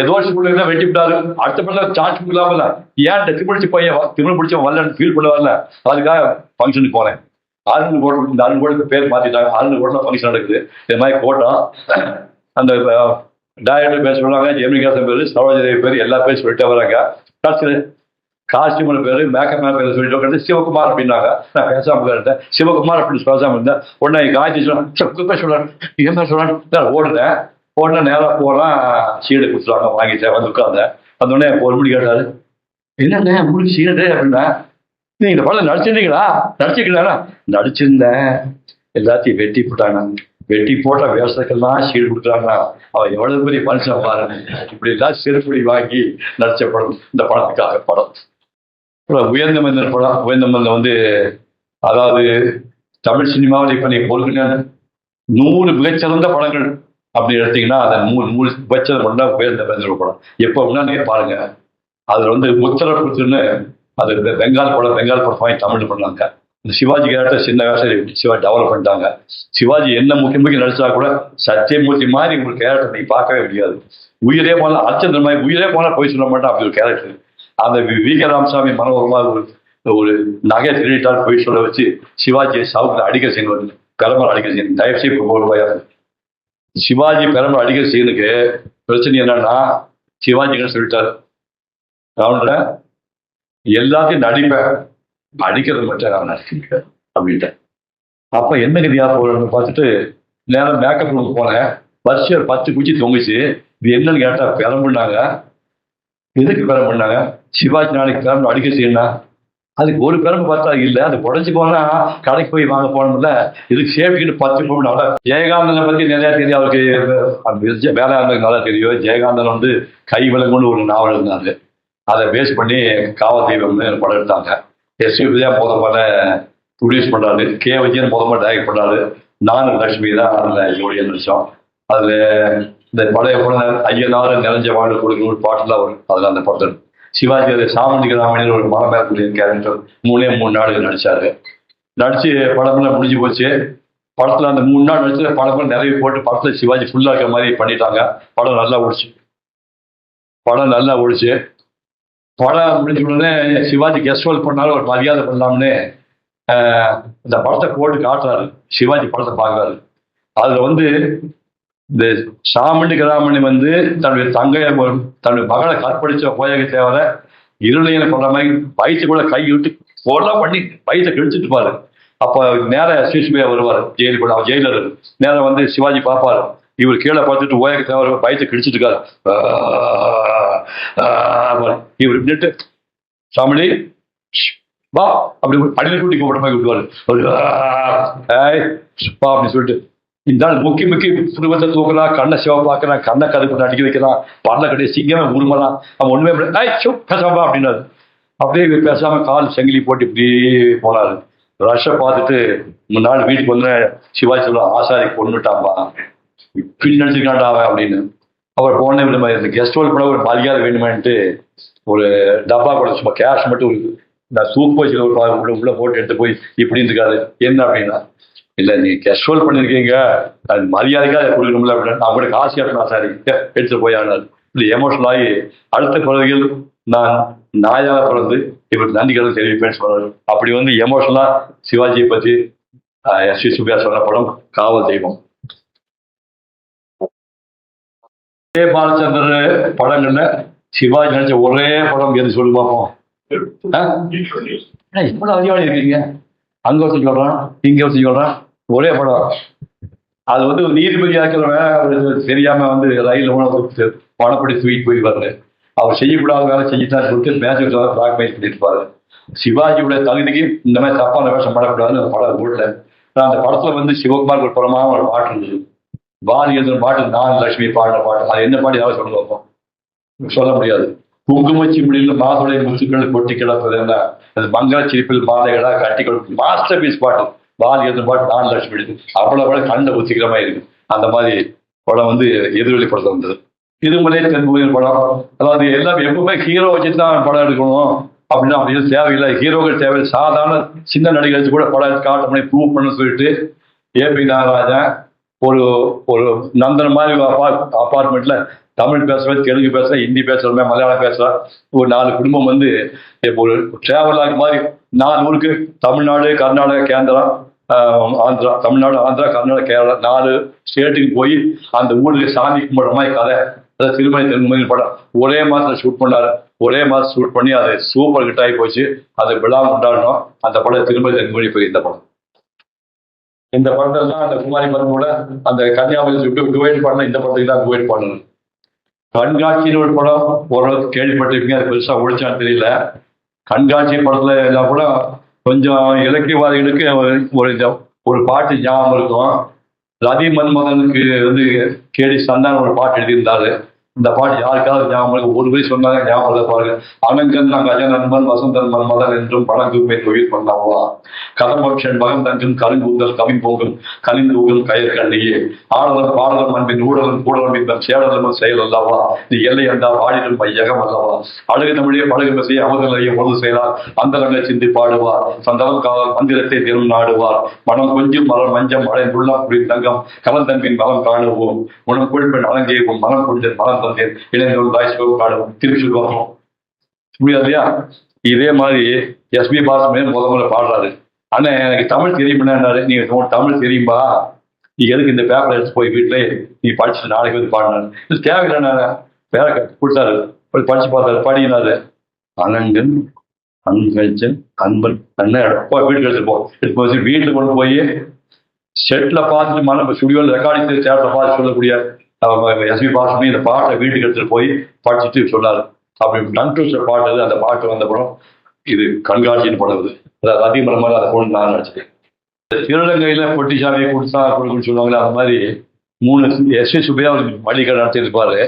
Speaker 1: ஏதோ ஸ்கூல்ல வெட்டி விட்டாரு, அடுத்த படம் சான்ஸ் கொடுக்கலாமல, ஏன் திமிழ்ச்சி பையன் திமிழ் பிடிச்சவன் வரலன்னு ஃபீல் பண்ண வரல. அதுக்காக ஃபங்க்ஷனுக்கு போனேன். ஆளுநர் கோட்டம், இந்த ஆளுநர் கோட்டத்துக்கு பேர் மாத்திட்டாங்க, ஆளுநர் கோட்டம் ஃபங்க்ஷன் நடக்குது. இது மாதிரி கோட்டம் அந்த டைரக்டர் பேர் சொல்றாங்க, ஜெமினிகாசன் பேர், சரோஜதேவி பேர், எல்லா பேரும் சொல்லிட்டு வராங்க. காஸ்டியூமர் பேர், மேக்கப் மேன் பேர் சொல்லிட்டு சிவகுமார் அப்படின்னாங்க. நான் பேசாம இருந்தேன், சிவகுமார் அப்படின்னு பேசாம இருந்தேன். உடனே காய்ச்சி சொல்றாங்க ஏன் சொல்றாங்க, ஓடுன நேராக போகலாம், சீடை கொடுத்துருவாங்க, வாங்கிட்டேன், வந்து உட்காந்தேன். வந்தோடனே 1 மணி கேட்டாரு, என்னண்ணே உங்களுக்கு சீடை அப்படின்னா, நீங்க இந்த படம் நடிச்சிருக்கீங்களா? நடிச்சிருந்தேன், எல்லாத்தையும் வெட்டி போட்டாங்க. வெட்டி போட்ட வேஷத்துக்கெல்லாம் சீடு கொடுக்குறாங்கன்னா அவன் எவ்வளவு பெரிய மனுஷன் பாருங்க. இப்படி எல்லாம் செருப்படி வாங்கி நடிச்ச படம் இந்த படத்துக்காக படம். உயர்ந்த மனிதன் படம். உயர்ந்த மனிதன் வந்து அதாவது தமிழ் சினிமாவில் இப்ப நீங்க பொறுங்க 100 மிகச்சிறந்த படங்கள் அப்படி எடுத்தீங்கன்னா அதை 100 மிகச்சிறந்த படம் தான் உயர்ந்த மனிதன் படம். எப்போ அப்படின்னா நீங்க பாருங்க, அதுல வந்து உத்தரப்புத்துன்னு அது பெங்கால் படம் வாங்கி தமிழ் பண்ணாங்க. இந்த சிவாஜி கேரக்டர் சின்ன வேஷம் சிவாஜி டெவலப் பண்ணிட்டாங்க. சிவாஜி என்ன முக்கிய நடிச்சா கூட சத்தியமூர்த்தி மாதிரி உங்களுக்கு கேரக்டர் நீங்க பார்க்கவே முடியாது. உயிரே போனா அர்ச்சந்திர மாதிரி உயிரே போனா போய் சொல்ல மாட்டேன் அப்படி ஒரு கேரக்டர். அந்த வி.கே. ராமசாமி மனோரமா ஒரு நகை திருட்டால் போய் சொல்ல வச்சு சிவாஜியை சவுத்துல அடிக்கிற சீன் வருது, பெரம்பல் அடிக்கிற சீன். தயவுசெய்து ரூபாயா சிவாஜி பெரம்பல் அடிக்கிற சீனுக்கு பிரச்சனை என்னன்னா, சிவாஜி சொல்லிட்டாரு ரவுண்ட்ல எல்லாத்தையும் நடிப்பேன், அடிக்கிறது மட்டும் நான் நடிக்கிறேன் அப்படின்ட்டேன். அப்ப என்ன கதியா போறேன்னு பார்த்துட்டு நேரம் மேக்கப் ரூமுக்கு போனேன். வருஷம் 10 குச்சி தொங்குச்சு. இது என்னன்னு கேட்டா பெரம்புனாங்க. எதுக்கு பேரம் பண்ணாங்க? சிவாஜி நாளைக்கு பேரம் அடிக்க செய்யணும். அதுக்கு ஒரு பேரம் பார்த்தா இல்லை, அது உடஞ்சி போனா கடைக்கு போய் வாங்க போனோம்ல, இதுக்கு சேஃப்டின்னு 10 போனால. ஜெயகாந்தனை பத்தி நிறைய தெரியும் அவருக்கு, வேலையாளர்களுக்கு நல்லா தெரியும். ஜெயகாந்தன் வந்து கை விலங்குன்னு ஒரு நாவல் இருந்தாரு, அதை பேஸ் பண்ணி காவல் தெய்வம்னு படம் எடுத்தாங்க. எஸ்வி விஜயா முதல்ல ப்ரொடியூஸ் பண்றாரு, கே விஜயன் முதல்ல டைரக்ட் பண்றாரு, நானும் லட்சுமி தான் அதுல ஜோடியா நடிச்சோம். அதுல இந்த பழைய படம் ஐயனாறு நிறைஞ்ச வாழ்வு கொடுக்கணும் ஒரு பாட்டுலாம் வரும் அதுல. அந்த படத்தில் சிவாஜி சாமந்தி ராமணியர் ஒரு மரம் மேற்கொள்ள கேரக்டர் 3 நாடுகள் நடிச்சாரு. நடிச்சு படம்லாம் முடிஞ்சு போச்சு. படத்துல அந்த 3 நாள் நடிச்சு படம் நிறைய போட்டு படத்துல சிவாஜி ஃபுல்லா இருக்கிற மாதிரி பண்ணிட்டாங்க. படம் நல்லா ஓடிச்சு. படம் முடிஞ்ச உடனே சிவாஜி கெஸ்ட் ரோல் பண்ணாலும் ஒரு மரியாதை பண்ணலாம்னு இந்த படத்தை போட்டு காட்டுறாரு. சிவாஜி படத்தை பார்க்குறாரு. அதுல வந்து இந்த சாமண்டி கிராமணி வந்து தன்னுடைய தன்னுடைய மகளை கற்பழிச்ச போயக தேவரை இருளையில கொண்ட மாதிரி வயிற்று கூட கை விட்டு போடலாம் பண்ணி வயிற்றை கிழிச்சிட்டு பாரு. அப்ப நேர சிசுமையா வருவார் ஜெயிலுக்குள்ள. அவர் ஜெயிலர் நேரம் வந்து சிவாஜி பார்ப்பாரு. இவர் கீழே பார்த்துட்டு ஓயக தேவர் வயிற்றை கிழிச்சிட்டு இருக்காரு. இவர் நின்று சாமணி வா அப்படி அடியில் கூட்டி கூப்பிட மாதிரி விட்டுவாரு. அப்படின்னு சொல்லிட்டு இந்த நாள் முக்கி புருவத்தை தூக்குறான், கண்ணை சிவா பார்க்கறான், கண்ணை கருப்பு அடிக்க வைக்கிறான், பல்ல கடையை சிங்கமே உருமலாம். அவன் ஒண்ணுமே பேசாம அப்படின்னாரு. அப்படியே பேசாம கால் செங்கிலி போட்டு இப்படி போனாரு. ரஷ்ஷை பார்த்துட்டு முன்னாள் வீட்டுக்கு வந்து சிவாஜி சொல்ல ஆசாரி கொண்டுட்டான்பா, இப்படி நினைச்சிருக்காண்டா அவன் அப்படின்னு. அவர் போனே விடுமா இந்த கெஸ்ட் ஹோல் பண்ண ஒரு மரியாதை வேணுமேன்ட்டு ஒரு டப்பா கூட சும்மா கேஷ் மட்டும் நான் சூப் வச்சு உள்ள போட்டு எடுத்து போய் இப்படின்னு இருக்காரு. என்ன அப்படின்னா, இல்ல நீங்க கெஸ்ட் ரோல் பண்ணிருக்கீங்க, அது மரியாதைக்காக கொடுக்கணும்ல அப்படின்னு. நான் கூட காசு கேட்டேன் சாரி எடுத்து போயானார். இது எமோஷனல் ஆகி அடுத்த குழந்தைகள் நான் நாயாக பிறந்து இவருக்கு நன்றிகளை தெரிவிப்பேன்னு சொல்றாரு. அப்படி வந்து எமோஷனலா சிவாஜியை பத்தி எஸ்.வி. சுப்பையா சொன்ன படம் காவல் தெய்வம். பாலச்சந்தர் படங்கள்ல சிவாஜி நடிச்ச ஒரே படம் எது சொல்லி பார்ப்போம். இவ்வளவு அதிகாரி இருக்கீங்க, அங்க வச்சு சொல்றான் இங்க வச்சு சொல்றான், ஒரே படம். அது வந்து ஒரு நீதிபதி ஆக்கிறவன் தெரியாம வந்து ரயில் உணவு பணப்படி தூக்கிட்டு போயிருப்பாரு. அவர் செய்யக்கூடாத வேலை செஞ்சுட்டான்னு சொல்லிட்டு மேட்ச் பிளாக்மெயில் பண்ணிட்டு இருப்பாரு. சிவாஜியோட தகுதிக்கு இந்த மாதிரி தப்பான வேஷம் பண்ணக்கூடாதுன்னு அந்த படம் போடல. அந்த படத்துல வந்து சிவகுமார் ஒரு படமான ஒரு பாட்டு இருந்தது, பாரதி எழுதுன பாட்டு, நான் லட்சுமி பாடுற பாட்டு. அது என்ன பாட்டு யாரும் சொல்ல வைப்போம், சொல்ல முடியாது. குங்குமச்சி முடியல மாதோடைய முத்துக்கள் கொட்டி கிடப்பது என்ன, அது மங்கள சிரிப்பில் மாலைகளா கட்டி கொடுக்கும் மாஸ்டர் பீஸ் பாட்டு. பாரதி எழுதுன பாட்டு நான் லட்சுமி எடுத்து அவ்வளவு கண்ட உச்சிக்கிறமா இருக்கு. அந்த மாதிரி படம் வந்து எதிரொலி படத்தை வந்தது. திருமலை தென்முகையில் படம். அதாவது எல்லாம் எப்பவுமே ஹீரோ வச்சுட்டு தான் படம் எடுக்கணும் அப்படின்னா அப்படி தேவையில்லை. ஹீரோக்கள் தேவையில்லை, சாதாரண சின்ன நடிகர்கள் கூட படம் காட்ட முடியும் ப்ரூவ் பண்ண சொல்லிட்டு ஏபி நாகராஜன் ஒரு ஒரு நந்தன் மாதிரி அப்பார்ட்மெண்ட்ல தமிழ் பேசுறேன், தெலுங்கு பேசுறேன், ஹிந்தி பேசுறேன், மலையாளம் பேசுறேன். ஒரு 4 குடும்பம் வந்து ஒரு டிராவல் மாதிரி 4 ஊருக்கு, தமிழ்நாடு, கர்நாடகா, கேந்திரா, ஆந்திரா, தமிழ்நாடு, ஆந்திரா, கர்நாடகா, கேரளா 4 ஸ்டேட்டுக்கு போய் அந்த ஊருக்கு சாமி கும்பிடுற மாதிரி கதை. அதாவது திருமலை தென்முகையில் படம் ஒரே மாதத்துல ஷூட் பண்ணாரு. ஒரே மாதம் ஷூட் பண்ணி அது சூப்பர் ஹிட் ஆகி போச்சு. அதை விழா கொண்டாடணும். அந்த படம் திருமலை தென்முகை போய் இந்த படத்துல தான் அந்த குமாரி படமோட அந்த கன்னியாகுமரி டுவைட் பண்ண இந்த படத்துக்கு தான் டுவைட் பண்ணணும். கண்காட்சின்னு ஒரு படம் ஓரளவுக்கு கேள்விப்பட்டிருக்கீங்க, அது பெருசா ஒழிச்சான்னு தெரியல. கண்காட்சி படத்துல எல்லாம் கூட கொஞ்சம் இலக்கியவாதிகளுக்கு ஒரு பாட்டு ஞாபகம் இருக்கும். ரதி மன்மதனுக்கு வந்து கேடி சந்தானம் ஒரு பாட்டு எழுதியிருந்தாரு. இந்த பாட்டு யாருக்காவது ஞாபகம் ஒரு வயசு சொன்னாங்க ஞாபகம் பாருங்க. அனங்கன் கஜ நண்பன் வசந்தன் மன்மதன் என்றும் பழங்குமை தொழில் பண்ணாவா, கதம்பம் செண்பகம் தங்கும் கருங்கூந்தல் கவின் போகும் கலிந்து ஊகும் கயர் கண்ணியே, ஆடலம் பாடலம் அன்பின் ஊடலும் கூடலும் இந்த சேடலும் செயல் அல்லவா, நீ எல்லை அண்டா வாடிடும் பையகம் அல்லவா, அழகு தமிழே பழகு செய்ய அமுதலையை பொழுது செய்தார் அந்தரங்க சிந்தி பாடுவார், சந்தனம் காவல் மந்திரத்தை திரும் நாடுவார், மனம் கொஞ்சம் மலர் மஞ்சம் அடைந்துள்ள புரி தங்கம் கலந்தன்பின் மலம் காணுவோம், உணவு கொள்பெண் அலங்கேவும் மனம் கொஞ்சம் மலம் திருப்பி வரணும் இல்லையா. இதே மாதிரி எஸ்பி பாலசுமே முதல்ல பாடுறாரு. ஆனா எனக்கு தமிழ் தெரியும்னாரு. நீங்க தமிழ் தெரியும்பா, நீ எதுக்கு இந்த பேப்பர் எடுத்து போய் வீட்டுல நீ படிச்சுட்டு நாளைக்கு வந்து பாடினாரு. இது தேவையில்லை. பேர கொடுத்தாரு, படிச்சு பார்த்தாரு, படினாரு. அனங்கன் அங்கன் அன்பன் வீட்டுக்கு எடுத்துட்டு போ வீட்டுல கொண்டு போய் செட்ல பார்த்துட்டு மன ஸ்டுடியோல ரெக்கார்டிங் தேட்டர்ல பார்த்து சொல்லக்கூடிய எஸ்பி பாலசுமே இந்த பாட்டை வீட்டுக்கு எடுத்துட்டு போய் படிச்சுட்டு சொன்னாரு. அப்படி கண்ட்ரோல் பாட்டு அந்த பாட்டு வந்தப்பறம் இது கண்காட்சின்னு படுவது அதாவது அதிமரமாக அதை கொண்டு நான் நினச்சேன். திருநங்கையில பொட்டிச்சாமியை கொடுத்தா கொடுக்குன்னு சொல்லுவாங்களே அந்த மாதிரி 3 எஸ். சுப்பையா மளிகை நடத்திருப்பாரு.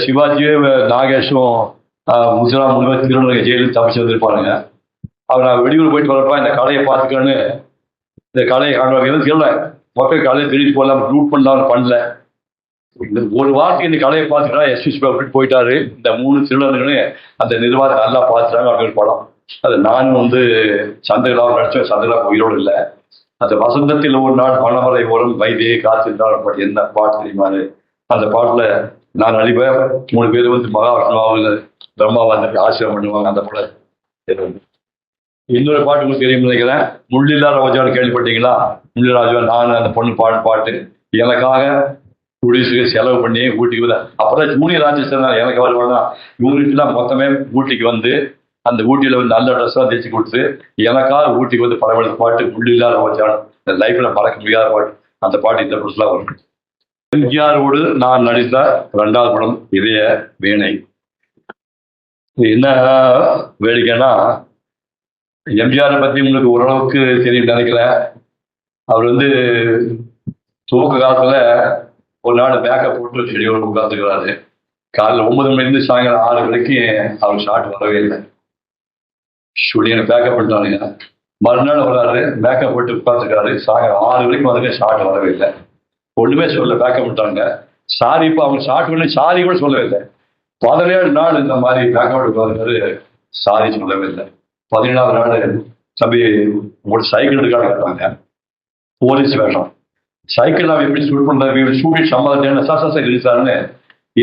Speaker 1: சிவாஜியும் நாகேஷும் முத்துராம் முழுவதும் திருநங்கை ஜெயிலுக்கு தப்பிச்சு வந்திருப்பாருங்க. அவர் நான் வெளியூர் போயிட்டு வரப்ப இந்த கடையை பார்த்துக்கன்னு இந்த கடையை காணுவாங்க தெரியல மொத்த கடையை திருப்பி போடலாம் ரூட் பண்ணலாம் பண்ணல. இந்த ஒரு வாரத்துக்கு இந்த கடையை பார்த்துட்டா எஸ். சுப்பையா விட்டு போயிட்டாரு. இந்த 3 திருநங்கைகளையும் அந்த நிர்வாகத்தை நல்லா பார்த்துட்டாங்க. அப்படின்னு படம் அது நான் சந்திரலாவும் நடிச்சேன். சந்திரலா உயிரோடு இல்லை. அந்த வசந்தத்தில் ஒரு நாள் மணவரை ஓரம் வைத்தியை காத்திருந்தாலும் பாட்டு என்ன பாட்டு தெரியுமாரு. அந்த பாட்டுல நான் நடிப்பேன். 3 பேர் மகாவிஷ்ணுவாவில் பிரம்மாவா ஆசிரியம் பண்ணுவாங்க. அந்த படம் இன்னொரு பாட்டு உங்களுக்கு தெரியும் நினைக்கிறேன். முள்ளில்லா ரோஜான்னு கேள்விப்பட்டீங்களா? முள்ளில்லா ரோஜா நான் அந்த பொண்ணு பாட்டு எனக்காக குடிசுக்கு செலவு பண்ணி ஊட்டிக்கு வந்து அப்பதான் ஜூனியர் ஆர்டிஸ்ட் எனக்கு வருவாங்க. இவங்களுக்குலாம் மொத்தமே ஊட்டிக்கு வந்து அந்த ஊட்டியில நல்ல ட்ரெஸ்ஸாக தைச்சு கொடுத்து எனக்காக ஊட்டிக்கு வந்து பரவாயில்ல பாட்டு முள்ளில்லா ரோஜா லைஃப்ல மறக்க முடியாத பாட்டு. அந்த பாட்டு இந்த புதுசுலாம் வரும். எம்ஜிஆரோடு நான் நடித்த 2வது படம் இதய வீணை. என்ன வேடிக்கைன்னா எம்ஜிஆரை பத்தி உங்களுக்கு ஓரளவுக்கு தெரியும் நினைக்கிறேன். அவர் துவக்க காலத்துல ஒரு நாள் மேக்கப் போட்டு செடியோடு உட்காந்துக்கிறாரு. காலையில் 9 மணிலேருந்து சாயங்காலம் 6 வரைக்கும் அவர் ஷாட் வரவே இல்லை. ஷூட்டிங் பேக்கப் பண்ணிட்டானுங்க. மறுநாள் வராரு மேக்கப் போட்டு உட்காந்துருக்காரு. சாயங்காலம் 6 வரைக்கும் வந்து ஷாட் வரவே இல்லை. ஒண்ணுமே சொல்ல பேக்கப் பண்ணிட்டாங்க. சாரி இப்போ அவங்க ஷாட் பண்ணி சாரி கூட சொல்லவே இல்லை. 17 நாள் இந்த மாதிரி பேக்கப் உட்காந்துருக்காரு. சாரி சொல்லவே இல்லை. 17வது நாள் தம்பி ஒரு சைக்கிள் எடுக்காங்க போலீஸ் வேஷம். சைக்கிள் நான் எப்படி ஷூட் பண்றது ஷூட்டிங் சம்மதம் சார் இருக்காருன்னு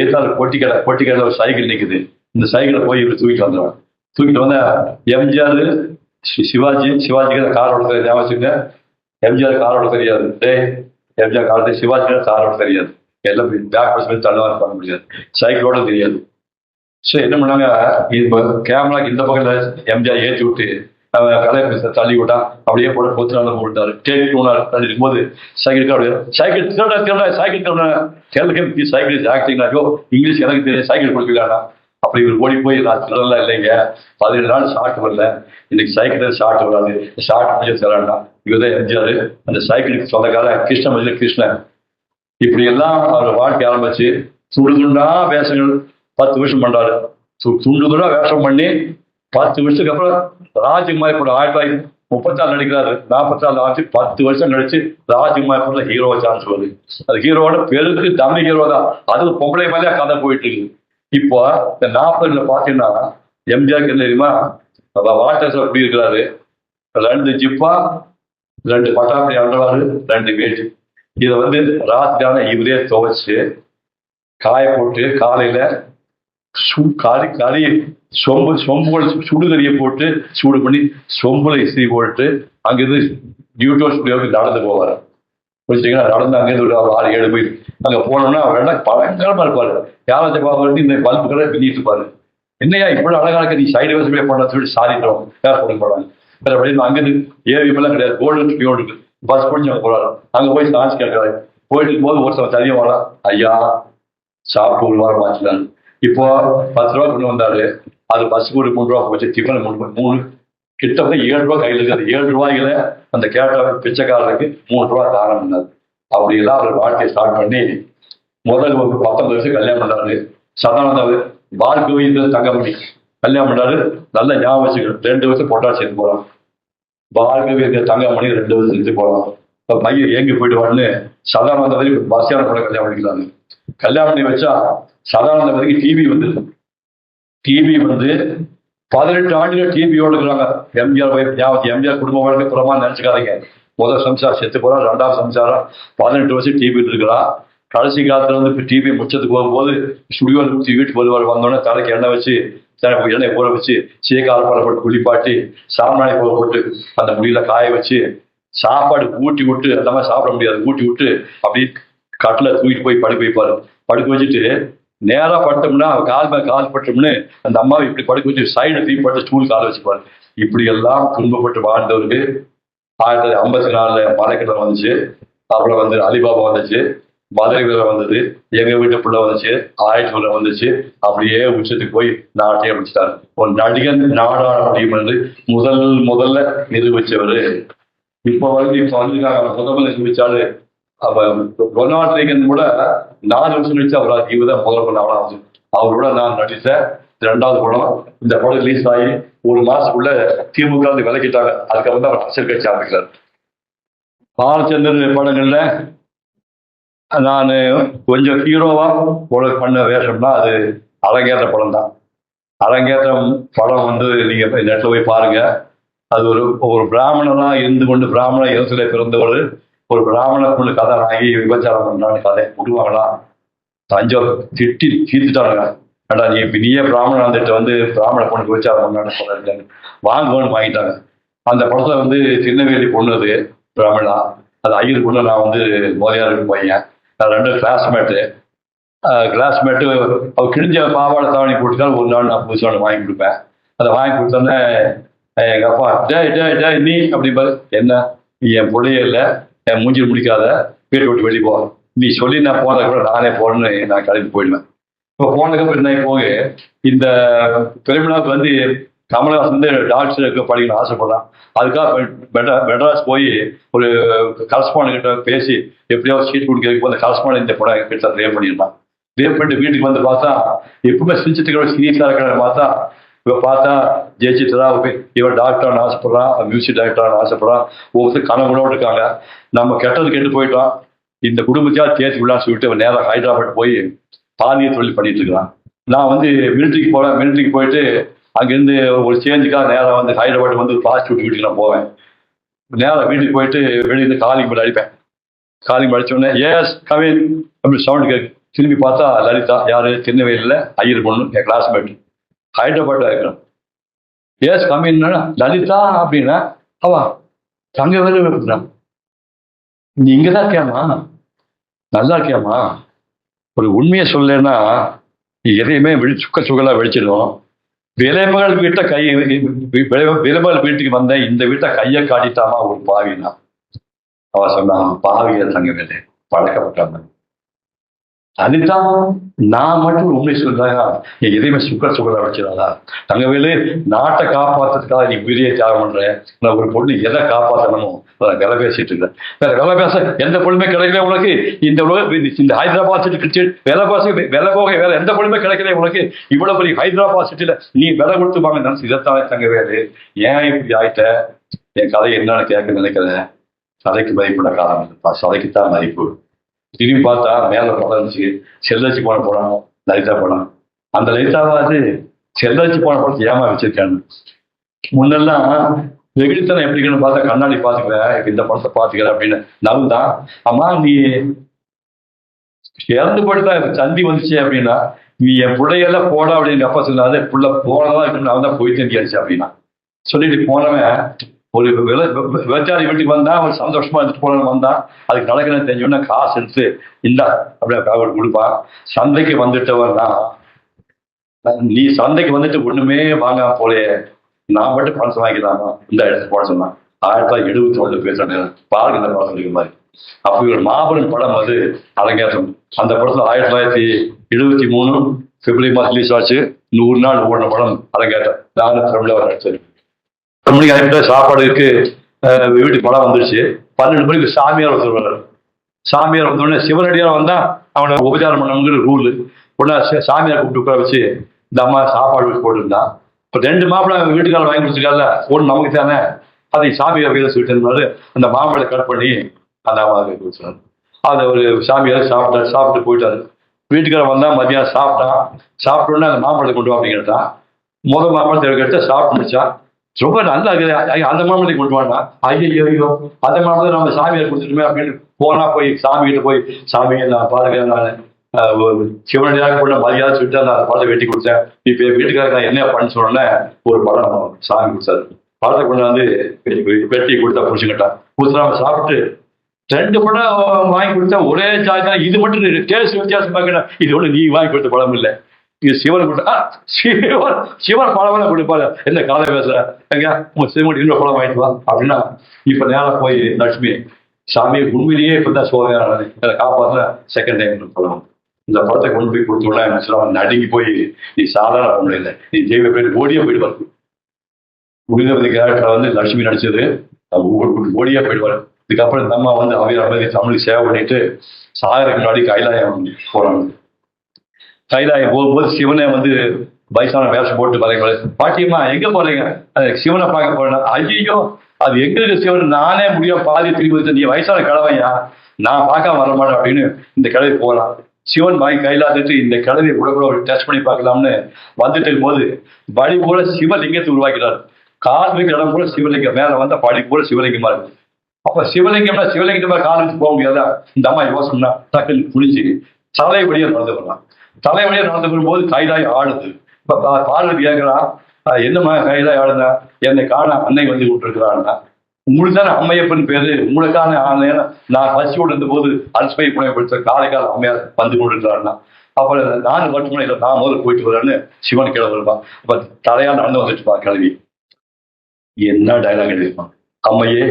Speaker 1: ஏத்தாரு பொட்டிக்கடை ஒரு சைக்கிள் நிற்குது. இந்த சைக்கிளை போய் இப்படி தூக்கிட்டு வந்துடுவாங்க. தூக்கிட்டு வந்தா எம்ஜிஆர் சிவாஜிக்கு காரோட ஞாபகம். எம்ஜிஆர் காரோட தெரியாது. எம்ஜிஆர் காலத்தை சிவாஜி காரோட தெரியாது. எல்லாம் பேக் தள்ளுவாரு பண்ண முடியாது. சைக்கிளோட தெரியாது. ஸோ என்ன பண்ணாங்க இப்போ கேமராக்கு இந்த பக்கத்தில் எம்ஜிஆர் ஏற்றி விட்டு கலையை தள்ளி விட்டா அப்படியே போட 10 நாள் போட்டாரு. டேக் 2 நாள் தள்ளி இருக்கும்போது சைக்கிள் அப்படியே சைக்கிள் திருட சைக்கிள் திருட சைக்கிள் ஆக்டிங்னாக்கோ இங்கிலீஷ் எனக்கு தெரியும் சைக்கிள் கொடுத்துருக்காங்க. அப்படி இவர் ஓடி போய் நான் திருடலாம் இல்லைங்க 17 நாள் ஷார்ட் வரல இன்னைக்கு சைக்கிள் ஷார்ட் வராது ஷார்ட் முடிஞ்சு தராண்டா. இவர்தான் எம்ஜிஆர். அந்த சைக்கிளுக்கு சொந்தக்கார கிருஷ்ணன் இப்படி எல்லாம் அவர் வாழ்க்கை ஆரம்பிச்சு துண்டுதுண்டா வேஷங்கள் 10 வருஷம் பண்றாரு. துண்டுதுண்டா வேஷம் பண்ணி 10 வருஷத்துக்கு அப்புறம் ராஜ்குமார் கூட 1934 நடிக்கிறாரு. 44 ஆச்சு 10 வருஷம் கழிச்சு ராஜ்குமார் கூட ஹீரோ சான்ஸ் வருது. அது ஹீரோட பெருக்கு தமிழ் ஹீரோ தான். அது பொம்பளை மேலே கதை போயிட்டு இருக்கு. இப்போ இந்த 40ல பாத்தீங்கன்னா எம்ஜிஆருக்கு என்ன தெரியுமா வாட்டர்ஸ் அப்படி இருக்கிறாரு. 2 ஜிப்பா 2 பட்டாப்படி அண்டவாரு 2 வேட்டி. இதை ராத்திரியான இவரே துவைச்சு காய போட்டு காலையில சொம்புகள் சுடுகறியை போட்டு சூடு பண்ணி சொம்புல இஸ்திரி போட்டு அங்கிருந்து டியூட்டோ ஸ்டுடியோவுக்கு நடந்து போவார். புரிஞ்சுங்களா? நடந்து அங்கேருந்து ஒரு 6-7 மைல் அங்கே போனோம்னா அவர் பயங்கரமா இருப்பாரு. யாராச்சும் பார்க்க இந்த பல்புகளை பின்னிட்டு இருப்பாரு. என்னையா இப்படி அழகா இருக்க நீ சைடு வசதியே பண்ண சொல்லி சாதிக்கிறோம் வேற போட போறாங்க. வேற வழி அங்கிருந்து ஏவிமெல்லாம் கிடையாது. கோல்டன் பியோடு இருக்கு. பஸ் பிடிச்சி அங்கே போறாரு. அங்கே போய் சான்ஸ் கேட்கறாரு. போயிட்டு இருக்கும்போது ஒருத்தர் தனியாக வரா. ஐயா சாப்பிட்டு 1 வாரம் ஆச்சுதான். இப்போ 10 ரூபா கொண்டு வந்தாரு. அது பஸ்ஸுக்கு ஒரு 3 ரூபா போச்சு. டிஃபன் 3 கிட்டத்தட்ட 7 ரூபா கையில் இருக்காது. 7 ரூபாய்ல அந்த கேட்ட பிச்சைக்காரருக்கு 3 ரூபா தாரம் பண்ணாரு. அப்படியெல்லாம் அவர் வாழ்க்கையை ஸ்டார்ட் பண்ணி முதல் 19 வருஷம் கல்யாணம் பண்ணாரு. சதானந்தாவு பார்கவி தங்கமணி கல்யாணம் பண்ணாரு. நல்ல ஞாபகம் வச்சுக்கணும். 2 வருஷம் பொட்டால் சேர்த்து போறான். பார்கவி தங்கமணி 2 வருஷம் சேர்த்து போறான். இப்போ பையன் ஏங்கி போயிடுவான்னு சதானந்தாவை பஸ்ஸான கூட கல்யாணம் பண்ணிக்கிறாங்க. கல்யாணம் பண்ணி வச்சா சதானந்தாவுக்கு டிவி டிவி 18 ஆண்டுகள் டிவியோடு இருக்கிறாங்க. எம்ஜிஆர் குடும்ப வாழ்க்கை புறமா நினைச்சுக்காதீங்க. முதல் சம்சாரம் செத்து போறா. 2வது சம்சாரம் 18 வருஷம் டிவி இருக்கிறா. கடைசி காலத்துல இப்போ டிவி முச்சத்துக்கு போகும்போது ஸ்டுடியோவில் ஊற்றி வீட்டுக்கு வந்தோடனே தலைக்கு எண்ணெய் வச்சு எண்ணெய் ஊற வச்சு சீக்காரப்பாலை போட்டு குளிப்பாட்டி சாம்பிராணி போட்டு அந்த முடியில காய வச்சு சாப்பாடு ஊட்டி விட்டு அந்த மாதிரி சாப்பிட முடியாது ஊட்டி விட்டு அப்படி கட்டில் தூக்கிட்டு போய் படுக்க வைப்பாரு. படுக்க வச்சுட்டு நேராக படுத்தோம்னா கால் மேலே கால் பட்டோம்னு அந்த அம்மாவை இப்படி படுக்க வச்சு சைடு தூக்கி பட்டு ஸ்டூல் கால வச்சுப்பாரு. இப்படி எல்லாம் துன்பப்பட்டு வாழ்ந்தவருக்கு 1954 மலைக்கட்டம் வந்துச்சு. அப்புறம் அலிபாபா வந்துச்சு. மதுரை வீரர் வந்தது, எங்க வீட்டு பிள்ளை வந்துச்சு, ஆயிரத்தி வந்துச்சு. அப்படியே உச்சத்துக்கு போய் நாட்டையே பிடிச்சிட்டாரு. ஒரு நடிகன் நாடாட முடியும் என்று முதல்ல நிரூபிச்சவரு. இப்ப வந்திருக்காங்க முதல்ல நிரூபிச்சாரு. அப்ப ரொனால்ட் ரீகன் கூட 4 வருஷம் கழிச்சு அவர் இவதான் முதல் பண்ண அவரோட நான் நடித்த 2வது படம். இந்த படம் ரிலீஸ் ஆகி 1 மாசத்துக்குள்ள திமுக விலக்கிட்டாங்க. அதுக்கப்புறம் தான் அவர் அரசியல் கட்சி ஆரம்பிக்கிறார். பாலச்சந்திரன் படங்கள்ல நான் கொஞ்சம் ஹீரோவா பண்ண வேஷம்னா அது அரங்கேற்ற படம் தான். அரங்கேற்றம் படம் நீங்க நெட்ல போய் பாருங்க. அது ஒரு பிராமணனா இருந்து கொண்டு பிராமண இனத்துல பிறந்தவர் ஒரு பிராமண பொண்ணு கதை வாங்கி விபச்சாரம் பண்றான்னு கதை விடுவாங்களா? தஞ்சாவூர் திட்டி தீர்த்துட்டாங்க. ஏடா நீயே பிராமணன் வந்துட்டு பிராமண பொண்ணு விபச்சாரம் பண்ணான்னு சொல்ல வாங்குவோன்னு வாங்கிட்டாங்க. அந்த படத்துல திருநெல்வேலி பொண்ணு அது பிராமணா, அது ஐயர் பொண்ணு. நான் மோதியாருக்கு பையன், நான் 2 கிளாஸ்மேட்டு. அவர் கிழிஞ்ச பாவாடை தாவணி போட்டுக்கால் ஒரு நாள் நான் புதுசாக வாங்கி கொடுப்பேன். அதை வாங்கி கொடுத்தோன்னே எங்கள் அப்பா டே நீ அப்படிம்பாரு. என்ன நீ என் பிள்ளையே இல்லை, என் மூஞ்சில் முடிக்காத, வீட்டை விட்டு வெளியே போ, நீ சொல்லி நான் போனதை கூட நானே போறேன்னு நான் கிளம்பி போயிடுவேன். இப்போ போனதுக்கப்புறம் என்ன போக இந்த பெருமிழாவுக்கு கமலஹாசன் டாக்டர் படிக்கணும்னு ஆசைப்படுறான். அதுக்காக மெட்ராஸ் போய் ஒரு கரஸ்பாண்ட் கிட்ட பேசி எப்படியாவது சீட் கொடுக்க அந்த கரஸ்பாண்ட் இந்த படம் கிட்ட ரேப் பண்ணியிருந்தான். ரேப் பண்ணிட்டு வீட்டுக்கு பார்த்தா எப்பவுமே சிரிச்சிட்டு சீரியஸா இருக்கிற பார்த்தா பார்த்தா ஜெயிச்சுட்டுதா இவன் டாக்டரான்னு ஆசைப்படுறான், மியூசிக் டைரக்டரான்னு ஆசைப்படுறான். ஒவ்வொருத்தர் கனவுகளோடு இருக்காங்க. நம்ம கெட்டு போயிட்டோம், இந்த குடும்பத்தையா தேர்ச்சி விடலான்னு சொல்லிட்டு நேரம் ஹைதராபாத் போய் பாலிய தொழில் பண்ணிட்டு இருக்கிறான். நான் மிலிட்ரிக்கு போயிட்டு அங்கேருந்து ஒரு சேஞ்சுக்காக நேரம் ஹைதராபாத் ஒரு ஃபாஸ்ட் ஃபுட் வீட்டுக்கு நான் போவேன். நேரம் வீட்டுக்கு போயிட்டு வெளியிருந்து காலிங் பெல் அடிப்பேன். காலிங் பெல் அடிச்சோடனே எஸ் கவின் அப்படி சவுண்ட் கேட்கு. திரும்பி பார்த்தா லலிதா, யாரு? திருநெல்வேலியில் ஐயர் பொண்ணு, என் கிளாஸ்மேட், ஹைதராபாத்ல இருக்கிறான். எஸ் கமின்னா லலிதா அப்படின்னா அவா தங்க வேலை இருக்கிறான். நீ இங்கதான் இருக்கியாமா, நல்லா இருக்கியாமா? ஒரு உண்மையை சொல்லலைன்னா எதையுமே சுக்கலா வெடிச்சிடும். விலைமகள் விலைமகள் வீட்டுக்கு வந்த இந்த வீட்டை கையை காட்டிட்டாமா ஒரு பாவினா. அவ சொன்னான், பாவிய தங்க வேலை பழக்கப்பட்டாங்க. அதுதான் நான் மட்டும் உண்மை சொல்றேன், எதையுமே சுக்கலா வச்சிடாதா? தங்கவேலு நாட்டை காப்பாத்துறதுக்காக நீ உயிரியை தியாகம் பண்றேன். நான் ஒரு பொண்ணு எதை காப்பாற்றணுமோ விலை பேசிட்டு இருக்கேன். வேற விலை பேச எந்த பொண்ணுமே கிடைக்கல உனக்கு. இந்த ஹைதராபாத் சிட்டி விலை போக வேற எந்த பொண்ணுமே கிடைக்கல உனக்கு. இவ்வளவு பெரிய ஹைதராபாத் சிட்டில நீ விலை கொடுத்து வாங்க நினைச்சு இதைத்தானே தங்கவேலு. ஏன் இப்படி ஆயிட்ட? என் கதை என்னன்னு கேட்க நினைக்கிறேன். கதைக்கு மதிப்புட காலம் இல்லைப்பா, சதைக்குத்தான் மதிப்பு. திரும்பி பார்த்தா மேல படம் இருந்துச்சு, செல்லச்சு போன படம் லலிதா படம். அந்த லலிதாவாது செல்லச்சு போன படத்தை ஏமா வச்சிருக்காங்க. முன்னெல்லாம் வெகுளித்தனம் எப்படின்னு பார்த்தா கண்ணாடி பாத்துக்கிறேன், இந்த படத்தை பாத்துக்கிறேன் அப்படின்னு நவுதான். அம்மா நீ இறந்து போயிட்டு சந்தி வந்துச்சு அப்படின்னா நீ என் பிள்ளையெல்லாம் போடா அப்படின்னு அப்பா சொல்லாத, புள்ள போனதான் இருக்கணும், அவன் தான் போய் தந்தியாச்சு அப்படின்னா சொல்லிட்டு போனவன் ஒரு விபச்சாரி வீட்டுக்கு வந்தா அவன் சந்தோஷமா எடுத்துட்டு போனவன் வந்தான். அதுக்கு நடக்கிறேன்னு தெரிஞ்சோன்னா காசு எடுத்து இந்தா அப்படியே காவல் கொடுப்பான். சந்தைக்கு வந்துட்டவன்னா நீ சந்தைக்கு வந்துட்டு ஒண்ணுமே வாங்க போலே, நான் மட்டும் பணத்தை வாங்கிக்கலாமா இந்த இடத்துக்கு போட சொன்னான். 1971 பேசுறேன் பாருங்க இந்த படம் சொல்லிக்கிற மாதிரி. அப்படி ஒரு மாபெரும் படம் அரங்கேற்றம். அந்த படத்துல 1973 பிப்ரவரி மாதம் ரிலீஸ் ஆச்சு. 100 நாள் ஓடின படம் அரங்கேற்றம். நானும் தமிழ் நடிச்சேன். சாப்பாடுக்கு வீட்டுக்கு படம் வந்துருச்சு. 12 மணிக்கு சாமியார் ஒருத்தர். சாமியார் வந்தோடனே சிவனடியார் வந்தா அவனை உபச்சாரம் பண்ணணுங்கிற ரூல். உடனே சாமியார் கூப்பிட்டு உட்கார வச்சு இந்த அம்மா சாப்பாடு போட்டுருந்தான். இப்போ 2 மாப்பிள்ளை வீட்டுக்காரர் வாங்கி கொடுத்துருக்காருல, ஒன்று நமக்கு தானே, அதை சாமியார் கையில் சொல்லிட்டு அந்த மாம்பழத்தை கட் பண்ணி அந்த அம்மாவுக்கு கொடுத்துருவாரு. அதை ஒரு சாமியார் சாப்பிட்டு போயிட்டாரு. வீட்டுக்காரர் வந்தா மதியம் சாப்பிட்டோன்னே அந்த மாம்பழத்தை கொண்டு வா அப்படிங்கிறதான். முதல் மாம்பழத்தை எடுத்து சாப்பிட்டு முடிச்சா ரொம்ப நல்லா இருக்குது, அந்த மாமலை கொண்டு வாங்க. ஐயோ அந்த மாமலை நம்ம சாமியார் கொடுத்துட்டுமே அப்படின்னு போய் சாமிகிட்ட போய் சாமி நான் பாருங்க, நான் சிவனடியாக கூட மரியாதை சொல்லிட்டு அந்த படத்தை வெட்டி கொடுத்தேன். இப்போ வீட்டுக்காக நான் என்ன பண்ண சொன்னேன்னே ஒரு படம் சாமி கொடுத்தாரு. படத்தை கொண்டாந்து வெட்டி கொடுத்தா புடிச்சுக்கிட்டான். கொடுத்துட்டு சாப்பிட்டு 2 படம் வாங்கி கொடுத்தா ஒரே ஜாதி தான். இது மட்டும் டேஸ்ட் வித்தியாசம் பார்க்கணும். இது ஒன்று நீ வாங்கி கொடுத்த படம் இல்லை, இது சிவன் கொடுத்தா. சிவன் பழம் கொடுப்பாரு. என்ன காலை பேசுற எங்க உங்க சிவன் இன்னொரு பழம் வாங்கிட்டு வா அப்படின்னா இப்ப நேரம் போய் லட்சுமி சாமியை உண்மையிலேயே இப்பதான் சோதனை நடந்தது, அதை காப்பாற்றின செகண்ட் டைம் சொல்லலாம். இந்த படத்தை கொண்டு போய் கொடுத்தோன்னா என்ன சொல்லுவாங்க, நடுங்கி போய் நீ சாதாரண பொண்ணு இல்லை, நீ ஜெயில போயிட்டு ஓடியே போயிடுவார். புனிதவதி கேரக்டர் வந்து லட்சுமி நடிச்சது, ஓடியே போயிடுவார். இதுக்கப்புறம் இந்த அம்மா வந்து அவையார் தமிழுக்கு சேவை பண்ணிட்டு சாகருக்கு முன்னாடி கைலாயம் போறாங்க. கைலாயம் போகும்போது சிவனை வந்து வயசான வேஷம் போட்டு பாருங்க, பாட்டியம்மா எங்க போறீங்க, சிவனை பார்க்க போறேன். ஐயோ அது எங்க இருக்கு சிவன், நானே முடியும் பாதி திருப்பி, நீ வயசான கிழவையா, நான் பார்க்க வர மாட்டேன் அப்படின்னு இந்த கிழவி போகலாம். சிவன் வாங்கி கையிலாந்துட்டு இந்த கிழவியை கூட கூட டச் பண்ணி பார்க்கலாம்னு வந்துட்டு இருக்கும் போது வழி போல சிவலிங்கத்தை உருவாக்கிறார். கால் வைக்கிற இடம் கூட சிவலிங்கம், மேல வந்த படி போல சிவலிங்கமா இருக்கு. அப்ப சிவலிங்கம்னா சிவலிங்கமா காலம் போக முடியாதா, இந்த அம்மா யோசனை டக்குன்னு குளிச்சு தலைவழியா நடந்து வரலாம். தலைவழியா நடந்து வரும்போது கைலாய் ஆடுது. இப்ப பார்வதி கேட்கிறான், என்னம்மா கைலாய் ஆடுனா, என்னை காண அன்னை வந்து விட்டுருக்கிறான்னா, உங்களுக்கு தானே அம்மையப்பன் பேரு, உங்களுக்கான ஆணையா, நான் பசியோடு இருந்த போது அல்ஸ்பை புனைப்படுத்த காலைக்கால அம்மையார் வந்து கொண்டிருக்கிறான்னா, அப்புறம் நான் மட்டுமே இல்லை, நான் முதல்ல போயிட்டு வரேன்னு சிவன் கிழமை வருவான். அப்ப தலையால் நடந்து வந்துட்டு பா கிழவி, என்ன டைலாக் எழுதிருப்பான், அம்மையே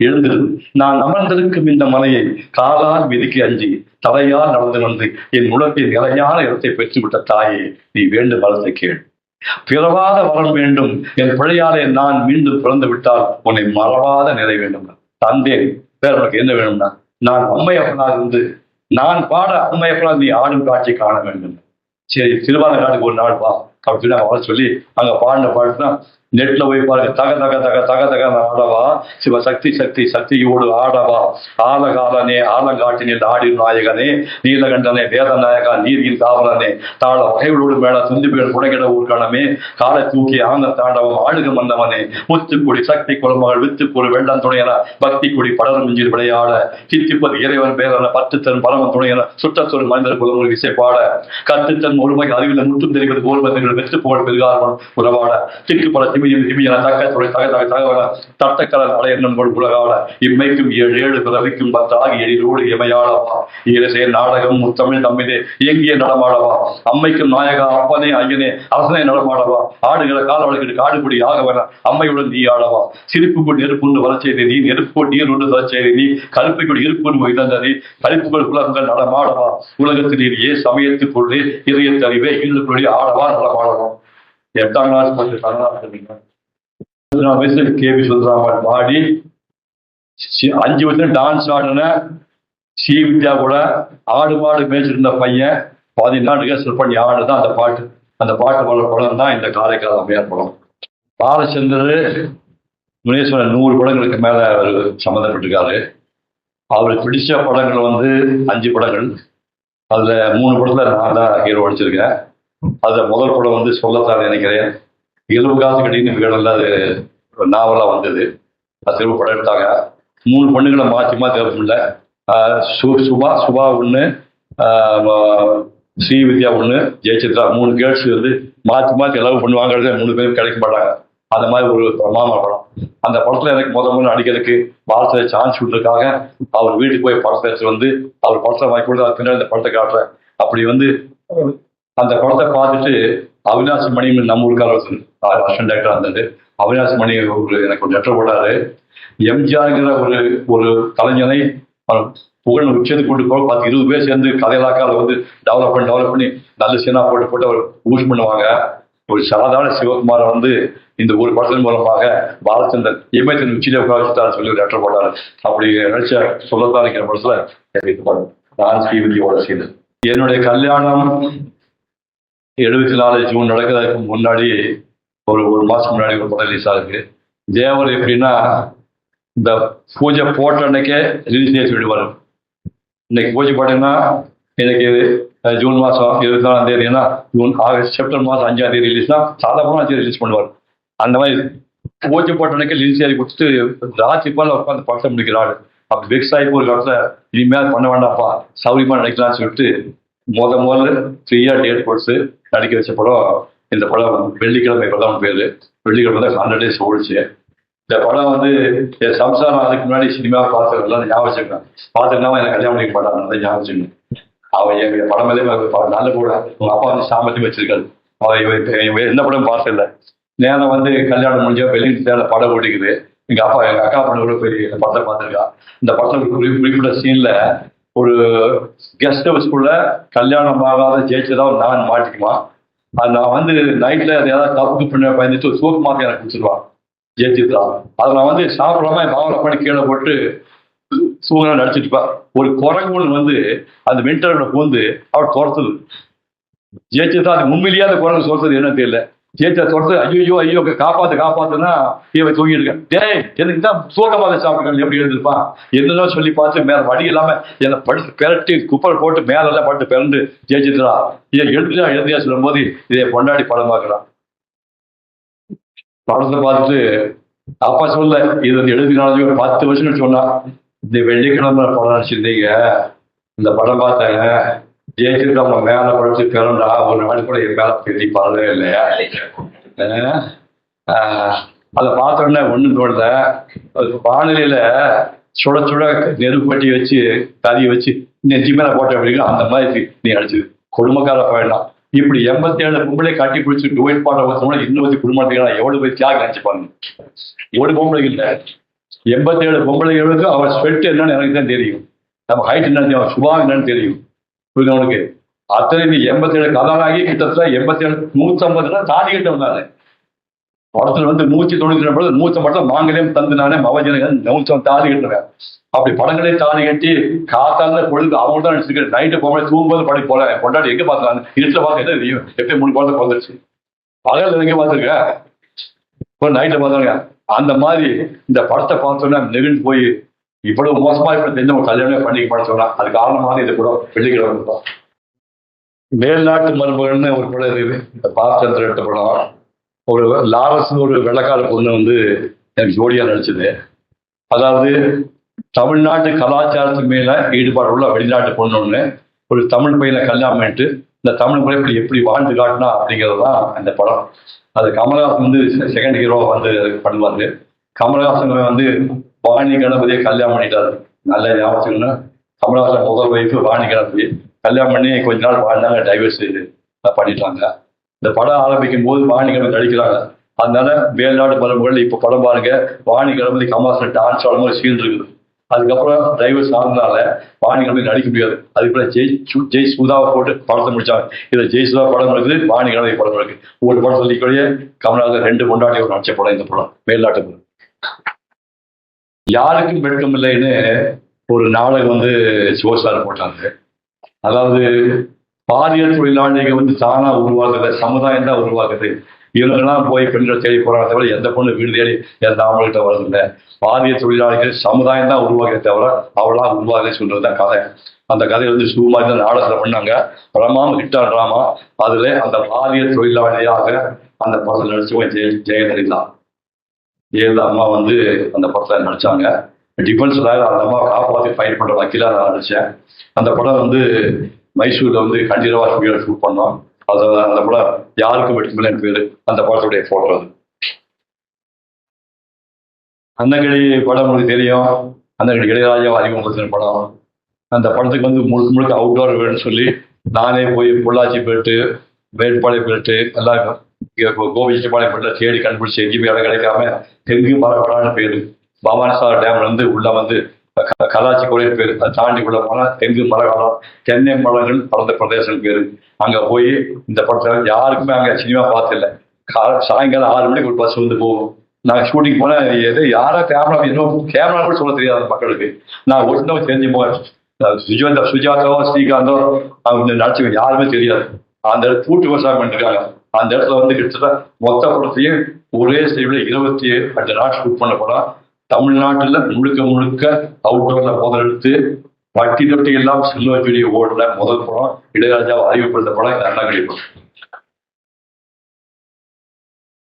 Speaker 1: எழுந்திரு, நான் அமர்ந்திருக்கும் இந்த மலையை காலால் விதிக்கு அஞ்சி தலையால் நடந்து வந்து என் உலகத்தின் நிலையான இடத்தை பெற்றுவிட்ட தாயே, நீ வேண்டும் வளர்த்த கேள், பிறவாத வரம் வேண்டும், என் பிழையாலே நான் மீண்டும் பிறந்து விட்டால் உன்னை மறவாத நிலை வேண்டும். தந்தேன் வேற உனக்கு என்ன வேணும்னா, நான் அம்மையப்பனாக இருந்து நான் பாட அம்மையப்பனாக நீ ஆடும் காட்சி காண வேண்டும். சரி திருவாத காட்டுக்கு ஒரு நாள் வா அப்படின்னு அவரை சொல்லி அங்க பாடின பாட்டுனா நெட்ல போய் பாருங்க, தக தக தக தக தக ஆடவா சிவ சக்தி சக்தி சக்தியோடு ஆடவா ஆலகாலனே ஆலங்காட்டினில் ஆடி நாயகனே நீலகண்டனே வேதநாயகா நீதியின் காவலனே தாழ வகைகளோடு மேல துந்தி பேர் குடைகிட ஊர்கணமே காலை தூக்கி ஆந்த தாண்டவம் ஆளுக மன்னவனே முத்துக்குடி சக்தி குளமகள் வித்துக்குறு வெள்ளம் துணையன பக்தி குடி படரும் மிஞ்சில் விளையாட சித்திப்பது இறைவன் பேரன பத்துத்தன் பரமன் துணையன சுற்றத்தொரு மனிதர் குலமொழி விசை பாட கத்துத்தன் ஒருமை அறிவில் முற்றும் தெரிவது போர்வர்கள் வெற்று புகழ் பெருகாரமன் உறவாட திக்கு பல தட்டக்கலன் அலையன்போடு உலகாட இம்மைக்கும் 7 பிறவிக்கும் 10 ஆகி எழிலோடு இமையாளவா ஈரசே நாடகம் முத்தமிழ் தம்மிலே இயங்கிய நடமாடவா அம்மைக்கும் நாயகா அப்பனே ஐயனே அரசனை நடமாடவா ஆடுகிற காலவழக்கு காடுகுடி ஆகவன அம்மையுடன் நீ ஆடவா சிரிப்புக்குள் நெருப்புண்டு வரச்செய்தி நீ நெருப்பு நீர் உண்டு வரச்செய்தி நீ கருப்புக்குள் இருப்பு இழந்தது கருப்புகள் குலங்கள் நடமாடவா உலகத்தில் நீர் ஏ சமயத்துக்குள்ளே இதயத்தறிவே இல்லுக்குள்ளே ஆடவா நடமாடவா. 8ஆம் கிளாஸ் வயசுல கேபி சுந்தராமன் பாடி 5 வருஷம் டான்ஸ் ஆடின ஸ்ரீவித்யா கூட ஆடு மாடு மேய்ச்சிருந்த பையன் 14 நாட்டுக்கு செல் பண்ணி ஆடுதான் அந்த பாட்டு. அந்த பாட்டு போல படம் தான் இந்த காரைக்கால் அம்மையார் படம். பாலச்சந்தர் முனேஸ்வரன் 100 படங்களுக்கு மேல அவர் சம்மந்தப்பட்டிருக்காரு. அவருக்கு பிடிச்ச படங்கள் வந்து 5 படங்கள். அதுல 3 படத்துல நான் தான் ஹீரோ அடிச்சிருக்கேன். அதுல முதல் படம் வந்து சொல்லத்தான் நினைக்கிறேன், 70 காசு கட்டின்னு வீடெல்லாம் அது நாவலா வந்தது. அது திரும்ப படம் எடுத்தாங்க. 3 பொண்ணுகளை மாற்றி முடியல. சுபா ஒன்று, ஸ்ரீவித்யா ஒன்று, ஜெயசித்ரா 3 கேர்ள்ஸ் வந்து மாற்றி எல்லாரும் பொண்ணு வாங்குறது 3 பேரும் கிடைக்க மாட்டாங்க. அந்த மாதிரி ஒரு மாமா படம். அந்த படத்துல எனக்கு முதல்ல நடிக்கிறதுக்கு பாலத்துல சான்ஸ் விட்டுருக்காக அவர் வீட்டுக்கு போய் படத்தை எடுத்து வந்து அவர் படத்தை வாங்கி கொடுத்து அது பின்னாடி இந்த படத்தை காட்டுறேன். அப்படி வந்து அந்த படத்தை பார்த்துட்டு அவினாசி மணி நம்ம ஊருக்கார அசிஸ்டன்ட் டைரக்டர் இருந்தது. அவினாசி மணி எனக்கு ஒரு லெட்டர் போட்டாரு. எம்ஜிஆர்ங்கிற ஒரு கலைஞனை புகழ் உச்சத்துக்கு கொண்டு போக 10-20 பேர் சேர்ந்து கதையிலாக்கால வந்து டெவலப் பண்ணி நல்ல சீனா போட்டு அவர் யூஸ் பண்ணுவாங்க. ஒரு சாதாரண சிவகுமாரை வந்து இந்த ஒரு படத்தின் மூலமாக பாலச்சந்தர் இமயத்தின் உச்சியில உட்கார வச்சுட்டாரு சொல்லி ஒரு லெட்டர் போட்டாரு. அப்படி நினைச்ச சொல்லத்தான் இருக்கிற படத்துல நான் ஸ்ரீவித்யோட சேர்ந்து என்னுடைய கல்யாணம் 74 ஜூன் நடக்கிறதுக்கு முன்னாடி ஒரு மாசம் முன்னாடி ஒரு படம் ரிலீஸ் ஆகுது. தேவர் எப்படின்னா இந்த பூஜை போட்ட அன்னைக்கே ரிலீஸ் டேட் விடுவார். இன்னைக்கு பூஜை போட்டீங்கன்னா எனக்கு ஜூன் மாதம் 24ஆம் தேதினா செப்டம்பர் மாதம் 5ஆம் தேதி ரிலீஸ்னா சாதாரணமாக ரிலீஸ் பண்ணுவார். அந்த மாதிரி பூஜை போட்ட அன்னைக்கே ரிலீஸ் ஆகி கொடுத்துட்டு ராத்திரி போல உட்காந்து படத்தை முடிக்கிறாள். அப்படி வெக்ஸ் ஆகி ஒரு காலத்தில் இனிமேல் பண்ண வேண்டாம்ப்பா சௌரியமாக நடிக்கலாம்னு சொல்லிட்டு முதல்ல ஃப்ரீயா டேட் கொடுத்து நடிக்க வச்ச படம் இந்த படம். வெள்ளிக்கிழமை படம் பேரு. வெள்ளிக்கிழமை தான் 100 days ஓடிச்சு. இந்த படம் வந்து என் சம்சாரம் அதுக்கு முன்னாடி சினிமா பார்த்துக்கலாம் ஞாபகம் வச்சுக்கேன். பார்த்துக்கினா எனக்கு கல்யாணம் பண்ணிக்க மாட்டான் அதை ஞாபகம் வச்சுக்கணும். அவன் என் படம் மேலே நல்ல கூட உங்க அப்பா வந்து சாமர்த்தியம் வச்சிருக்காரு. அவன் என்ன படம் பார்த்து இல்லை. நேரம் வந்து கல்யாணம் முடிஞ்ச வெளியிட்டு படம் ஓடிக்குது. எங்க அக்கா பொண்ணு கூட போய் இந்த படத்தை பார்த்துருக்கா. இந்த படத்துல குறிப்பிட்ட சீன்ல ஒரு கெஸ்ட் ஹவுஸ்குள்ள கல்யாணம் ஆகாத ஜெயிச்சதா ஒரு நான் மாட்டிக்குமா. அது நான் வந்து நைட்ல ஏதாவது தப்புக்கு பண்ண பயந்துட்டு ஒரு சோப்பு மாத்தி எனக்கு குடிச்சிருவான் ஜெயிச்சுதா. அதை நான் வந்து சாப்பிடாம மாவளை பண்ணி கீழே போட்டு சூழ்நிலை நடிச்சிட்டு ஒரு குரங்கு வந்து அந்த வெண்டரோட போந்து அவர் துரத்துது. ஜெயிச்சதா அது உண்மையிலேயே அந்த குரங்கு சொல்றது என்ன தெரியல. ஜெயிச்சா துரத்து ஐயோ ஐயோ காப்பாத்துனா இவன் தூங்கிட்டு இருக்கேன். டேய் எனக்கு தான் சோகமாக சாப்பிட்டு எப்படி எழுதிருப்பான் என்னதான் சொல்லி பார்த்து மேல வழி இல்லாம என்னை படுத்து பெரட்டி குப்பல் போட்டு மேலெல்லாம் பட்டு பிறண்டு ஜெயிச்சிட்டா. இதை எழுதியா சொல்லும் போது இதை கொண்டாடி படம் பார்க்கலாம். படத்தை பார்த்துட்டு அப்பா சொல்ல இது வந்து எழுதினாலும் ஒரு 10 வருஷம் சொன்னா இந்த வெள்ளிக்கிழமை படம் நினைச்சிருந்தீங்க இந்த படம் பார்த்தாங்க ஜெயிச்சுட்டு அவங்க மேல படிச்சு பிறண்டா ஒரு நாள் கூட என் மேல பெரிய பாடவே இல்லையா. அதை பார்த்தோன்னே ஒண்ணும் தோணல. வானிலையில சுட சுட நெருப்பட்டி வச்சு கறியை வச்சு நெஞ்சு மேல போட்ட அப்படிங்கிற அந்த மாதிரி நீ அடிச்சு குடும்பக்கார வேண்டாம். இப்படி 87 பொம்பளை கட்டி பிடிச்சி டுவைட் பாட்ட வச்சோம்னா இன்னும் குடும்பத்துக்கு எவ்வளவு போய் தியாக நினைச்சுப்பாங்க. எவ்வளவு பொம்பளை இல்லை 87 பொம்பளைகளுக்கு அவன் ஸ்வெட் என்னன்னு எனக்கு தான் தெரியும். நம்ம ஹைட் என்னன்னு அவன் சுபா என்னன்னு தெரியும். அவனுக்கு அத்தனை நீ 87 கதாநாயகி கிட்டத்தட்ட 87 150 தாடி கிட்ட வந்தாரு. படத்துல வந்து 192 150 மாங்கலையும் தந்து நானே மவஜன 100 தாடி கட்டுவேன். அப்படி படங்களே தாடி கட்டி காத்தால பொழுது அவங்க தான் நடிச்சிருக்கேன். நைட்டு போக தூங்கும்போது படி போல கொண்டாடி எங்க பார்த்தாங்க இருட்டுல பார்த்து என்ன தெரியும் எப்படி 3 குழந்தை பிறந்துருச்சு. பகல் எங்க பார்த்துருக்க இப்போ நைட்ல பார்த்தாங்க. அந்த மாதிரி இந்த படத்தை பார்த்தோன்னா நெகிழ்ந்து போய் இவ்வளவு மோசமா இப்ப தெரிஞ்ச ஒரு கல்யாணமே பண்ணிக்க படம் சொன்னா அது காரணமாக இது கூட வெள்ளிக்கிழமை. மேல்நாட்டு மருமகன்னு ஒரு படம் இருக்குது. இந்த பாலச்சந்திரன் எடுத்த படம். ஒரு லாரஸ் ஒரு வெள்ளக்கார பொண்ணு வந்து எனக்கு ஜோடியா நடிச்சது. அதாவது தமிழ்நாட்டு கலாச்சாரத்துக்கு மேல ஈடுபாடு உள்ள வெளிநாட்டு பொண்ணு ஒண்ணு ஒரு தமிழ் பையனை கல்யாணம் பண்ணிட்டு இந்த தமிழ் முறை எப்படி வாழ்ந்து காட்டினா அப்படிங்கிறது தான் அந்த படம். அது கமலஹாசன் வந்து செகண்ட் ஹீரோ வந்து பண்ணுவாரு. கமலஹாசன் வந்து வாணி கணபதியை கல்யாணம் பண்ணிட்டாரு. நல்ல ஞாபகம்னா கமலஹாசன் முதல் வைஃப் வாணி கணபதி கல்யாணம் பண்ணி கொஞ்ச நாள் வாழ்ந்தாங்க. டைவர்ஸ் பண்ணிட்டாங்க. இந்த படம் ஆரம்பிக்கும் போது வாணி கணபதி நடிக்கிறாங்க. அதனால மேல்நாடு மரபுகள் இப்ப படம் பாருங்க வாணி கணபதி கமலஹாசன் டான்ஸ் ஆடும் போது சீன் இருக்குது. அதுக்கப்புறம் டைவர்ஸ் ஆனதுனால வாணி கணபதி நடிக்க முடியாது. அதுக்கப்புறம் ஜெய் சுதாவை போட்டு படத்தை முடிச்சாங்க. இதுல ஜெய் சுதா படம் இருக்குது வாணி கணபதி படம் இருக்கு. ஒரு படம் சொல்லிக்கூடிய கமலஹாசன் 2 கொண்டாடி ஒரு நடிச்ச படம் இந்த படம் மேல்நாட்டு படம். யாருக்கும் வெட்கம் இல்லைன்னு ஒரு நாடகம் வந்து சிவசார் போட்டாங்க. அதாவது பாலியல் தொழிலாளிகள் வந்து தானா உருவாக்குது சமுதாயம் தான் உருவாக்குது. இவங்கெல்லாம் போய் பெண்கள் தேடி போறாங்க தவிர எந்த பொண்ணு வீடு தேடி எந்த ஆம்பளைகிட்ட வரதில்லை. பாலியல் தொழிலாளிகள் சமுதாயம் தான் உருவாக்க தவிர அவளா உருவாக்குன்னு சொல்றதுதான் கதை. அந்த கதையை வந்து சுகுமாரி தான் நாடகத்தில் பண்ணாங்க. பிரமாம ஹிட்டான் டிராமா. அதுல அந்த பாலியல் தொழிலாளியாக அந்த படத்தில் நடிச்சவங்க ஜெயலலிதா அம்மா வந்து அந்த படத்தில் நடிச்சாங்க. டிஃபென்ஸ் அந்த அம்மாவை காப்பாற்றி ஃபைட் பண்ற வக்கீலா நான் நடிச்சேன். அந்த படம் வந்து மைசூர்ல வந்து கண்டிரவா ஷூட் பண்ணோம். அது அந்த படம் யாருக்கும் வெட்டுமில்லை பேரு அந்த படத்துடைய போட்டோ. அது அன்னகிரி படம் உங்களுக்கு தெரியும். அன்னகிரி இளையராஜா அறிமுகப்படுத்தின படம். அந்த படத்துக்கு வந்து முழுக்க முழுக்க அவுட்டோர் வேணும்னு சொல்லி நானே போய் பொள்ளாச்சி போயிட்டு வேட்பாளையம் போயிட்டு எல்லாம் கோவிச்சபாளையம் போயிட்டு தேடி கண்டுபிடிச்சி எங்கேயுமே இடம் கிடைக்காம தெங்கு மரப்படான்னு பேரு பவானிசாகர் டேம்ல இருந்து உள்ள வந்து கலாச்சி கோயில் பேரு. அதை தாண்டி உள்ள போனா தெங்கு மரகாலம் தென்னை மரங்கள் பறந்த பிரதேசம் பேரு. அங்க போய் இந்த படத்துல யாருக்குமே அங்க சினிமா பார்த்துல சாயங்காலம் 6 மணிக்கு ஒரு பஸ் வந்து போகும். நான் ஷூட்டிங் போனா எது யாரா கேமரா இன்னும் கேமரா கூட சொல்ல தெரியாது மக்களுக்கு. நான் ஒருத்தவங்க தெரிஞ்சு போவேன். சுஜாதாவோ ஸ்ரீகாந்தோ அவங்க நடிச்சுக்க யாருமே தெரியாது. அந்த இடத்துல கூட்டு விவசாயம் பண்ணிருக்காங்க. அந்த இடத்துல வந்து கிட்டத்தட்ட மொத்த படத்தையும் ஒரே ஸ்டைல 28 நாள் ஷூட் பண்ண படம். தமிழ்நாட்டுல முழுக்க முழுக்க அவுட்டோர்ல முதலெடுத்து பட்டி தொட்டி எல்லாம் சில்வர் ஜூலி ஓடுற முதல் படம் இளையராஜா அறிவிப்படுத்த படம் இந்த அண்ணாகிரி படம்.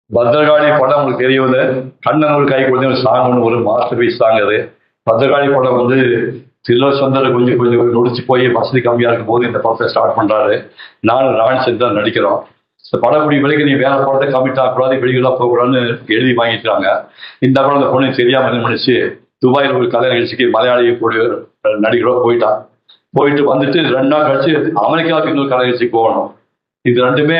Speaker 1: பத்ரகாளி படம் உங்களுக்கு தெரியவில்லை. கண்ணன் ஒரு கை கொடுத்த ஒரு சாங் ஒன்று ஒரு மாஸ்டர் பீஸ் சாங் அது. பத்ரகாளி படம் வந்து தில்லர் சுந்தர் கொஞ்சம் கொஞ்சம் நொடிச்சு போய் வசதி கம்மியா இருக்கும் போது இந்த படத்தை ஸ்டார்ட் பண்றாரு. நானும் ராணி சேர்ந்து நடிக்கிறோம். இந்த படக்குடி வரைக்கும் நீ வேற படத்தை கமிட் ஆகக்கூடாது வெளியெல்லாம் போகக்கூடாதுன்னு எழுதி வாங்கிட்டாங்க. இந்த படம் அந்த பொண்ணு தெரியாம நினைச்சு துபாயில் ஒரு கலை நிகழ்ச்சிக்கு மலையாளி நடிகரோ போயிட்டு வந்துட்டு 2 நாள் கழிச்சு அமெரிக்காவுக்கு இன்னொரு கலை நிகழ்ச்சிக்கு போகணும். இது ரெண்டுமே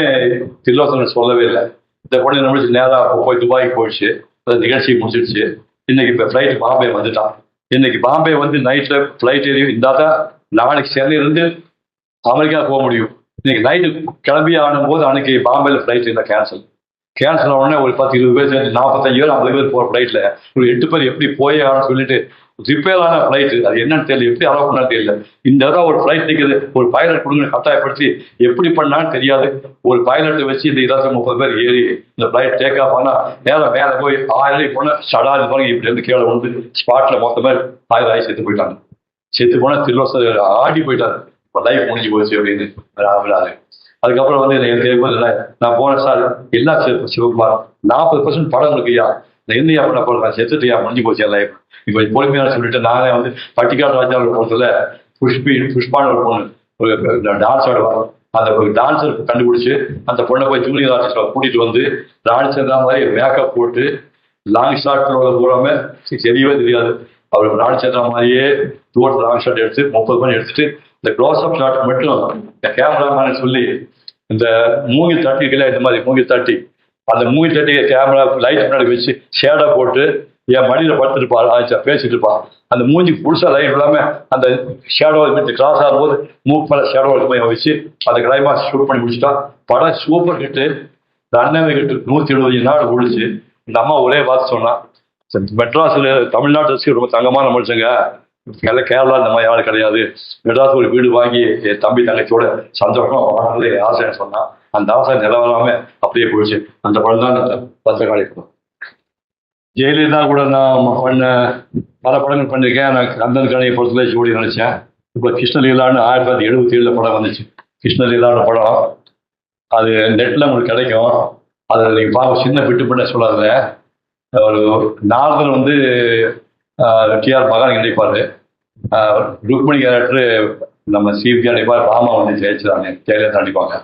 Speaker 1: தில்லோசன் சொல்லவே இல்லை. இந்த பொண்ணு நினைச்சு நேராக போய் துபாய்க்கு போயிடுச்சு. அந்த நிகழ்ச்சி முடிச்சிடுச்சு. இன்னைக்கு இப்போ ஃப்ளைட் பாம்பே வந்துட்டான். இன்னைக்கு பாம்பே வந்து நைட்டில் ஃப்ளைட் ஏறி இருந்தால் தான் நாளைக்கு சென்னையிலேருந்து அமெரிக்கா போக முடியும். இன்னைக்கு நைட்டு கிளம்பி ஆனும்போது அன்னைக்கு பாம்பேல ஃப்ளைட் இல்லை, கேன்சல் உடனே ஒரு 10-20 பேர் சேர்ந்து 45 பேர் 50 பேர் போகிற ஃப்ளைட்டில் ஒரு 8 பேர் எப்படி போயே ஆகணும்னு சொல்லிட்டு ரிப்பேர் ஆன ஃப்ளைட்டு, அது என்னன்னு தெரியல, எப்படி அலோவ் பண்ணான்னு தெரியல. இந்த தடவை ஒரு ஃப்ளைட் நிற்குது, ஒரு பைலட் கொடுங்க கட்டாயப்படுத்தி எப்படி பண்ணான்னு தெரியாது. ஒரு பைலட்டை வச்சு இந்த 20-30 பேர் ஏறி இந்த ஃப்ளைட் டேக் ஆஃப் ஆனால் நேரம் மேலே போய் 1000 அடி போனால் சடாது போனால் இப்படி இருந்து கீழே வந்து ஸ்பாட்டில் மொத்தமே 1000 ஆகி செத்து போயிட்டாங்க. செத்து போனால் திருவச ஆடி போயிட்டாரு. இப்போ லைஃப் முடிஞ்சு போச்சு அப்படின்னு விடாது. அதுக்கப்புறம் வந்து நான் போனேன் சார், என்ன சிவகுமார் 40% படம் இருக்குயா, இந்த என்னையா பண்ண போல நான் செத்துட்டியா, முடிஞ்சு போச்சு என் லைஃப். இப்போ பொறுமையான சொல்லிட்டு நானே வந்து பட்டிக்காடு ராஜாவோட போகிறதுல புஷ்பான ஒரு பொண்ணு ஒரு டான்ஸ் ஆடுவாங்க. அந்த ஒரு டான்ஸர் கண்டுபிடிச்சி அந்த பொண்ணை போய் ஜூனியர் ஆர்டிஸ்டை கூட்டிகிட்டு வந்து டான்ஸ் மாதிரி மேக்கப் போட்டு லாங் ஷாட் பூராமே தெரியவே தெரியாது. அவர் டான்ஸ் மாதிரியே தூரத்தில் லாங் ஷாட் எடுத்து 30 மணி எடுத்துட்டு இந்த க்ளோஸ் அப் ஷாட் மட்டும் இந்த கேமராமேன் சொல்லி இந்த மூங்கில் தட்டி கீழே இந்த மாதிரி மூங்கில் தட்டி அந்த மூங்கில் தட்டி கேமரா லைட் முன்னாடி வச்சு ஷேடா போட்டு என் மடியில் படுத்துருப்பார் ஆச்சா பேசிட்டு இருப்பான். அந்த மூஞ்சி புதுசாக லைட் இல்லாமல் அந்த ஷேடோ கிராஸ் ஆகும்போது மூக்கு மேலே ஷேடோ போய் வச்சு அந்த கிளைமாக்ஸ் ஷூட் பண்ணி முடிச்சுட்டா. படம் சூப்பர் ஹிட்டு. இந்த அண்ணன் கிட்ட 170 நாடு ஓடிச்சு. இந்த அம்மா ஒரே பார்த்து சொன்னா, மெட்ராஸில் தமிழ்நாட்டு ரொம்ப தங்கமான மனுஷங்க, கேரளா இந்த மாதிரி யாரும் கிடையாது. மெட்ராஸ் ஒரு வீடு வாங்கி என் தம்பி தங்கச்சியோட சந்தோஷமா வாழ்றதே ஆசைன்னு சொன்னான். அந்த ஆசை நிலவராம அப்படியே போயிடுச்சு. அந்த படம் தான் பத்திரகாளி படம். ஜெயலலிதா கூட நான் பண்ண பல படங்கள் பண்ணியிருக்கேன். நான் கந்தன் கணையை பொறுத்தவரை ஜோடி நினைச்சேன். இப்போ கிருஷ்ணலீலான்னு 1977 படம் வந்துச்சு. கிருஷ்ணலீலான படம் அது நெட்டில் உங்களுக்கு கிடைக்கும். அதை நீங்கள் பார்க்க சின்ன விட்டு பண்ண சொல்லாத. ஒரு நாரதன் வந்து டிஆர் மகான் நினைப்பாரு, ருக்மணி கேரக்டரு நம்ம சிபி அடிப்பார், ராமா வந்து ஜெயிச்சுறாங்க, ஜெயலலிதா அடிப்பாங்க.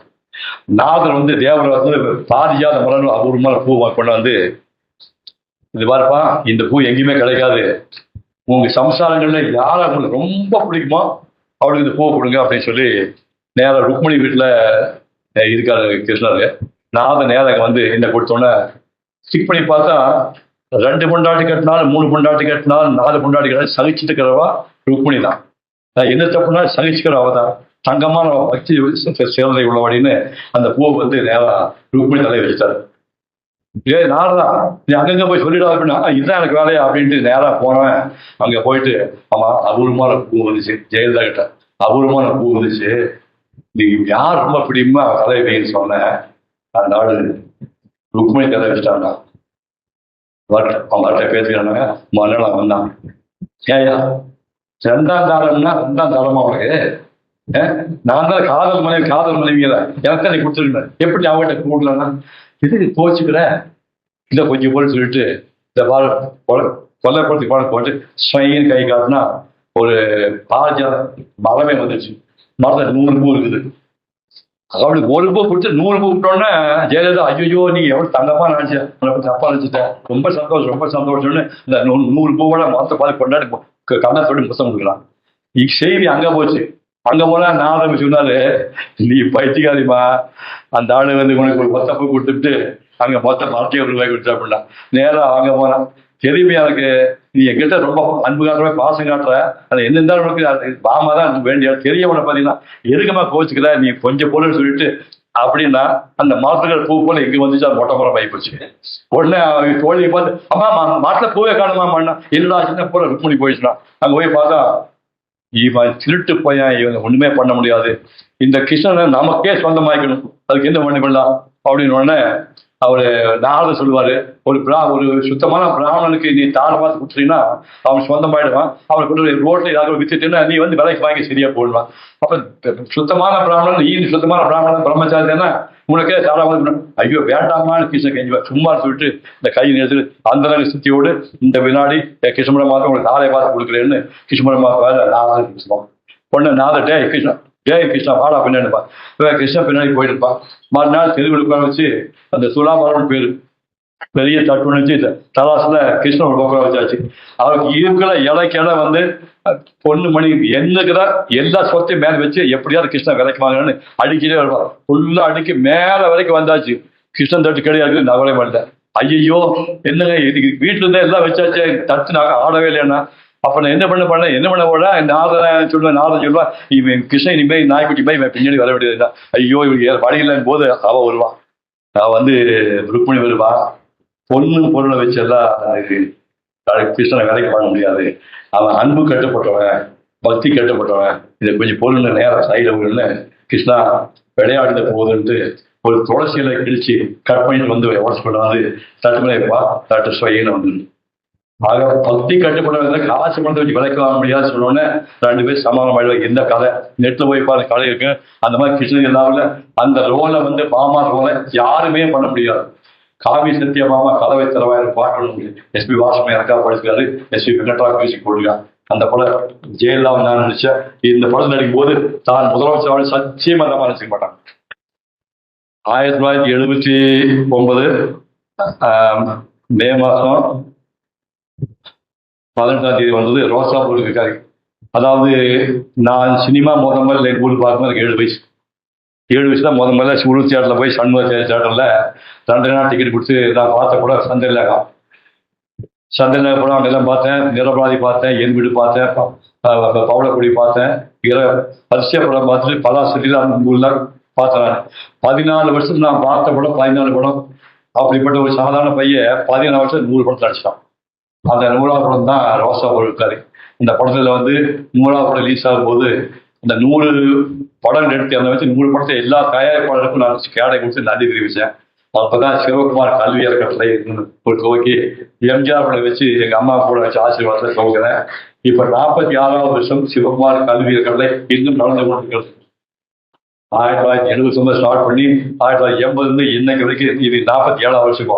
Speaker 1: நாரதன் வந்து தேவர் வந்து பாரிஜாத மலர் அபூர்வமான பூ கொண்டு வந்து, இது பாருப்பா இந்த பூ எங்கேயுமே கிடைக்காது, உங்க சம்சாரங்கள்ல யாரை உங்களுக்கு ரொம்ப பிடிக்குமோ அவளுக்கு இந்த பூவை கொடுங்க அப்படின்னு சொல்லி நேரம் ருக்மணி வீட்டில் இருக்காரு கிருஷ்ணர். நாரதன் நேரம் வந்து இந்த கொடுத்தோன்னே ஸ்டிக் பண்ணி பார்த்தா 2 பொண்டாட்டி கட்டினாலும் 3 பொண்டாட்டி கட்டினாலும் 4 பொண்டாட்டி கட்டினாலும் சகிச்சுட்டு இருக்கிறவா ருக்மணி தான். என்ன தப்புனா சகிச்சுக்கிறவ தான். தங்கமான பக்தி சேர்ந்தை உள்ளவாடின்னு அந்த பூவை வந்து நேரா ருக்மணி தலையை வச்சுட்டாரு. நாரதா நீ அங்கங்க போய் சொல்லிடாது அப்படின்னா, இதுதான் எனக்கு வேலையா அப்படின்ட்டு நேரா போனவன் அங்க போயிட்டு, ஆமா அபூர்வமான பூ வந்துச்சு, ஜெயலலிதா கிட்ட அபூர்வமான பூ வந்துச்சு, நீ யார் ரொம்ப பிடிக்குமா தலையை வைன்னு சொன்னேன். அதனால ருக்மணி தலை வச்சுட்டாங்க. அவங்க பேசுகிறாங்க. மறுநாள் வந்தான், ஏயா 2ஆம் தாரம்னா 2ஆம் தாரமா அவனுக்கு, நான் தான் காதல் மனைவிங்கிற எனக்கு தான் நீ கொடுத்துருக்கேன், எப்படி அவங்ககிட்ட கூடலன்னா இதுக்கு போச்சுக்கிற இல்லை கொஞ்சம் போல சொல்லிட்டு இந்த கொல்லைப்படுத்தி படம் போட்டு ஸ்வைன்னு கை காட்டினா ஒரு பாஜா மரமே வந்துச்சு. மரத்தில் 100 பூ இருக்குது. அவளுக்கு 1 பூ கொடுத்து 100 பூ விட்டோன்னே ஜெயலலிதா ஐயோ நீ எவ்வளவு தங்கமா நினைச்சேன், உன்னை பத்தி தப்பா நினைச்சிட்டேன், ரொம்ப சந்தோஷம்னு இந்த 100 பூவோட மொத்த பார்த்து கொண்டாடி கண்ணத்தோடு புத்தகம் கொடுக்கலாம். செய்தி அங்க போச்சு. அங்க போனா நான் சொன்னாரு, நீ பைத்தியக்காரிமா, அந்த ஆளு வந்து உனக்கு ஒரு மொத்த பூ கொடுத்துட்டு அங்க மொத்த மரத்தையும் ரூபாய் கொடுத்தா அப்படின்னா நேரம் அங்க போனா தெரியுமே எனக்கு நீ என்கிட்ட ரொம்ப அன்பு காட்டுற பாசம் காட்டுற, அது என்ன இருந்தாலும் உனக்கு பாமா தான் வேண்டிய தெரிய உன பார்த்தீங்கன்னா எதுக்குமா கோச்சுக்கல நீ கொஞ்சம் போலன்னு சொல்லிட்டு அப்படின்னா அந்த மரத்துக்கள் பூ போல எங்க வந்துச்சு, அது மொட்டை மரம் ஆகி போச்சு. உடனே தோழியை பார்த்து அம்மா மாட்டுல பூவே காணுமாம்மா, என்னடா சின்ன போல ருக்மணி போயிடுச்சுன்னா அங்க போய் பார்த்தா இவன் திருட்டு பையன், இவங்க ஒண்ணுமே பண்ண முடியாது, இந்த கிருஷ்ணனை நமக்கே சொந்தமாக்கணும், அதுக்கு என்ன பண்ணலாம் அப்படின்னு உடனே அவரு நாரத சொல்லுவாரு, ஒரு சுத்தமான பிராமணனுக்கு நீ தாழ பார்த்து கொடுத்தீங்கன்னா அவன் சொந்தமாயிடுவான், அவனை கொண்டு ரோட்ல ஏதாவது வித்துட்டேன்னா நீ வந்து விலைக்கு வாங்கி சரியா போடுவான். அப்ப சுத்தமான பிராமணன் நீ சுத்தமான பிராமணன் பிரம்மச்சாரின்னா உனக்கே தாழ வந்து ஐயோ வேண்டாமான்னு கிருஷ்ணன் கெஞ்சுவா. சும்மா சொல்லிட்டு இந்த கை நேரத்தில் அந்த சுத்தியோடு இந்த வினாடி கிருஷ்ணபுரமாக உங்களுக்கு தாரை பார்த்து கொடுக்குறேன்னு கிருஷ்ணபுரமாக வேலை நாரதன் பேசுவான். பொண்ணு நாரதே கிருஷ்ணா வாடா பின்னாடிப்பா, கிருஷ்ணா பின்னாடி போயிட்டு இருப்பான். மறுநாள் தெருவில் வச்சு அந்த துலாபாரம் பேரு பெரிய தட்டு வச்சு தலாசுல கிருஷ்ணன் ஒரு பக்கம் வச்சாச்சு. அவருக்கு இருக்கிற இலைக்கிட வந்து பொண்ணு மணி என்னக்குற எல்லா சொத்தையும் மேல வச்சு எப்படியாவது கிருஷ்ணன் விலைக்குவாங்கன்னு அடிக்கிட்டே வருவான். ஃபுல்லா அடிக்கி மேல வரைக்கும் வந்தாச்சு. கிருஷ்ணன் தட்டு கிடையாது, நகரே மாட்டேன். ஐயோ என்னங்க இதுக்கு வீட்டுல இருந்தா எல்லாம் வச்சாச்சு, தட்டுனாங்க ஆடவே இல்லைன்னா அப்ப நான் என்ன பண்ண போட நாரதன் சொல்லுவேன். நாரதன் சொல்லுவான், இவன் கிருஷ்ணன் இனிமேல் நாய்க்குட்டி போய் இவன் பின்னாடி வர வேண்டியது. ஐயோ இவங்க வழியிலன் போது அவ வருவான். அவன் வந்து ருக்மிணி வருவா. பொண்ணு பொருளை வச்செல்லாம் கிருஷ்ணனை வேலைக்கு வாங்க முடியாது. அவன் அன்பு கட்டுப்பட்டவன், பக்தி கட்டுப்பட்டவன். இதை கொஞ்சம் பொருள் நேரம் சைடில் விடுன்னு கிருஷ்ணா விளையாடுத போகுதுன்ட்டு ஒரு துளசியில கிழிச்சு கட் பண்ணிட்டு வந்து உடச்சு கொண்டாந்து தட்டு மேலேப்பா தட்டு ஸ்வைன்னு வந்து. ஆக பக்தி கட்டுப்பட காசு பணத்தை வச்சு விலைக்கு வாங்க முடியாது சொன்னோன்னே 2 பேர் சமாதானம் ஆயிடுவாங்க. எந்த கதை நெட்ல போய் பாருங்க, கதை இருக்கு. அந்த மாதிரி கிருஷ்ணன் இல்லாமல் அந்த ரோலை வந்து மாமா ரோலை யாருமே பண்ண முடியாது. காவி சத்திய மாமா கதவை திறவாயிரம் பாட்டு எஸ்பி வாசமே எனக்கா படிச்சிருக்காரு, எஸ்பி வெங்கட்ரா மியூசிக் போட்டிருக்கான். அந்த படம் ஜெயலலிதா நான் நினைச்சேன். இந்த படம் நடிக்கும் போது தான் முதலமைச்சர் சத்தியமா தான் நினைச்சுக்க மாட்டான். 1979 மே மாசம் 18ஆம் தேதி வந்தது ரோசாப்பூர் இருக்காரு. அதாவது நான் சினிமா முதல் லைட் போர்டு பார்க்கும்போது எனக்கு 7 வயசு. 7 வயசு தான் முதல்ல சுழு தியேட்டரில் போய் சண்முக தியேட்டரில் 2 நாள் டிக்கெட் கொடுத்து நான் பார்த்த கூட சந்திரலேகா படம் அங்கெல்லாம் பார்த்தேன். நிரபராதி பார்த்தேன், என் வீடு பார்த்தேன், பவளக்குடி பார்த்தேன், பரிசிய படம் பார்த்துட்டு பலாசட்டியில் அந்த ஊர்ல பார்த்தேன். 14 வருஷம் நான் பார்த்த படம் 14 படம். அப்படிப்பட்ட ஒரு சாதாரண பையன் 14 வருஷம் 100 படத்தை அடிச்சிட்டான். அந்த 100ஆவது படம் தான் ரோசாப்பூர் இருக்காரு. இந்த படத்துல வந்து 100ஆவது படம் ரிலீஸ் ஆகும் போது இந்த 100 படம் எடுத்து அந்த வச்சு 100 படத்தை எல்லா தயாரிப்பாளருக்கும் நான் கேடை கொடுத்து நன்றி தெரிவித்தேன். அப்பதான் சிவகுமார் கல்வி இறக்கட்டளை ஒரு துவக்கி எம்ஜிஆர் படம் வச்சு எங்க அம்மா கூட வச்சு ஆசீர்வாதத்தை துவக்கிறேன். இப்ப 46ஆவது வருஷம் சிவகுமார் கல்வி இறக்கட்டளை இன்னும் நடந்து கொண்டிருக்கிறது. 1979 ஸ்டார்ட் பண்ணி 1980 இன்னைக்கு வரைக்கும் இது 47ஆவது வருஷம்.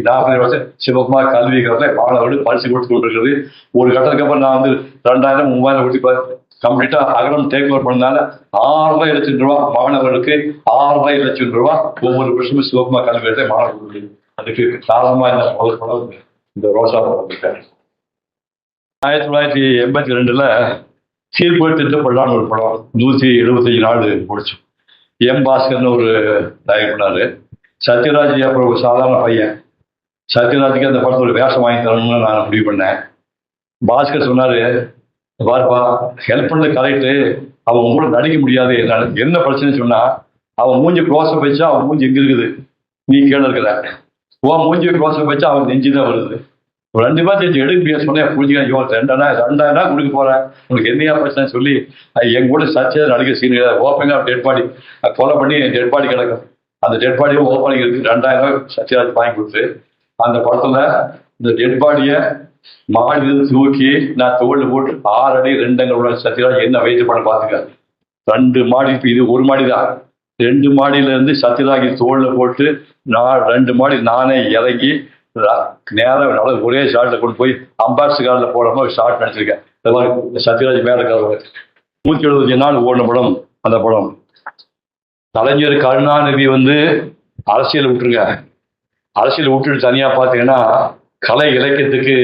Speaker 1: 40 வருஷம் சிவகுமார் கல்வி இறக்கட்டளை மாணவர்கள் பரிசு கொடுத்து கொண்டிருக்கிறது. ஒரு கட்டத்துக்கு அப்புறம் நான் வந்து 2000 3000 கொடுத்து கம்ப்ளீட்டா அகலம் டேக் ஓவர் பண்ணனால 6,5 லட்சம் ரூபாய் மாணவர்களுக்கு 6,5 லட்சம் ரூபாய் ஒவ்வொரு வருஷமும் சிவகுமார் கல்வி இறக்கட்டளை மாணவர்களுக்கு. அதுக்கு காரணமா இந்த முதல் படம் இந்த ரோசா படம் இருக்காரு. 1982 சீர்போய் திட்டப்படலான்னு ஒரு படம் 175 நாள் முடிச்சோம். எம் பாஸ்கர்னு ஒரு டைரக்டர் பண்ணாரு. சத்யராஜ் அப்புறம் ஒரு சாதாரண பையன். சத்யராஜுக்கு அந்த படத்துல ஒரு வேஷம் வாங்கி தரணும்னு நான் முடிவு பண்ணேன். பாஸ்கர் சொன்னாரு, பாருப்பா ஹெல்ப் பண்ணது கரெக்டு, அவன் கூட நடிக்க முடியாது. என்ன பிரச்சனைன்னு சொன்னா, அவன் மூஞ்சி க்ளோஸப் வச்சா அவன் மூஞ்சி எங்க இருக்குது, நீ கீழே இருக்கிற. மூஞ்சி க்ளோஸப் வச்சா அவன் நெஞ்சு தான் வருது. 2 பேர் எடுக்க முடியாது சொன்னேன். புரிஞ்சுக்க 2,000 கொடுக்க போறேன், உனக்கு என்னையா பிரச்சனை சொல்லி எங்க கூட சர்ச்சை நடிக்க சீன் ஓப்பனிங் டெட் பாடி கொலை பண்ணி டெட் பாடி கிடக்கும். அந்த டெட் பாடியும் ஓப்பனிங் இருக்கு. 2,000 சத்யராஜ் வாங்கி கொடுத்து அந்த படத்துல இந்த டெட் பாடியை மாடி தூக்கி நான் தோல்ல போட்டு 6 அடி 2 அங்குல சத்யராஜ் என்ன வெயிட் பண்ண பாத்துக்காரு. 2 மாடி, இது ஒரு மாடி தான். 2 மாடியில இருந்து சத்யராஜ் தோல்ல போட்டு நான் 2 மாடி நானே இறங்கி நேரம் ஒரே ஷார்ட்ல கொண்டு போய் அம்பாசிடர் கார்ல போடாம ஷார்ட் நடிச்சிருக்கேன். சத்யராஜ் மேல 175 நாள் ஓடின படம் அந்த படம். கலைஞர் கருணாநிதி வந்து அரசியல் விட்டுருங்க, அரசியல் விட்டுட்டு தனியா பாத்தீங்கன்னா கலை இலக்கியத்துக்கு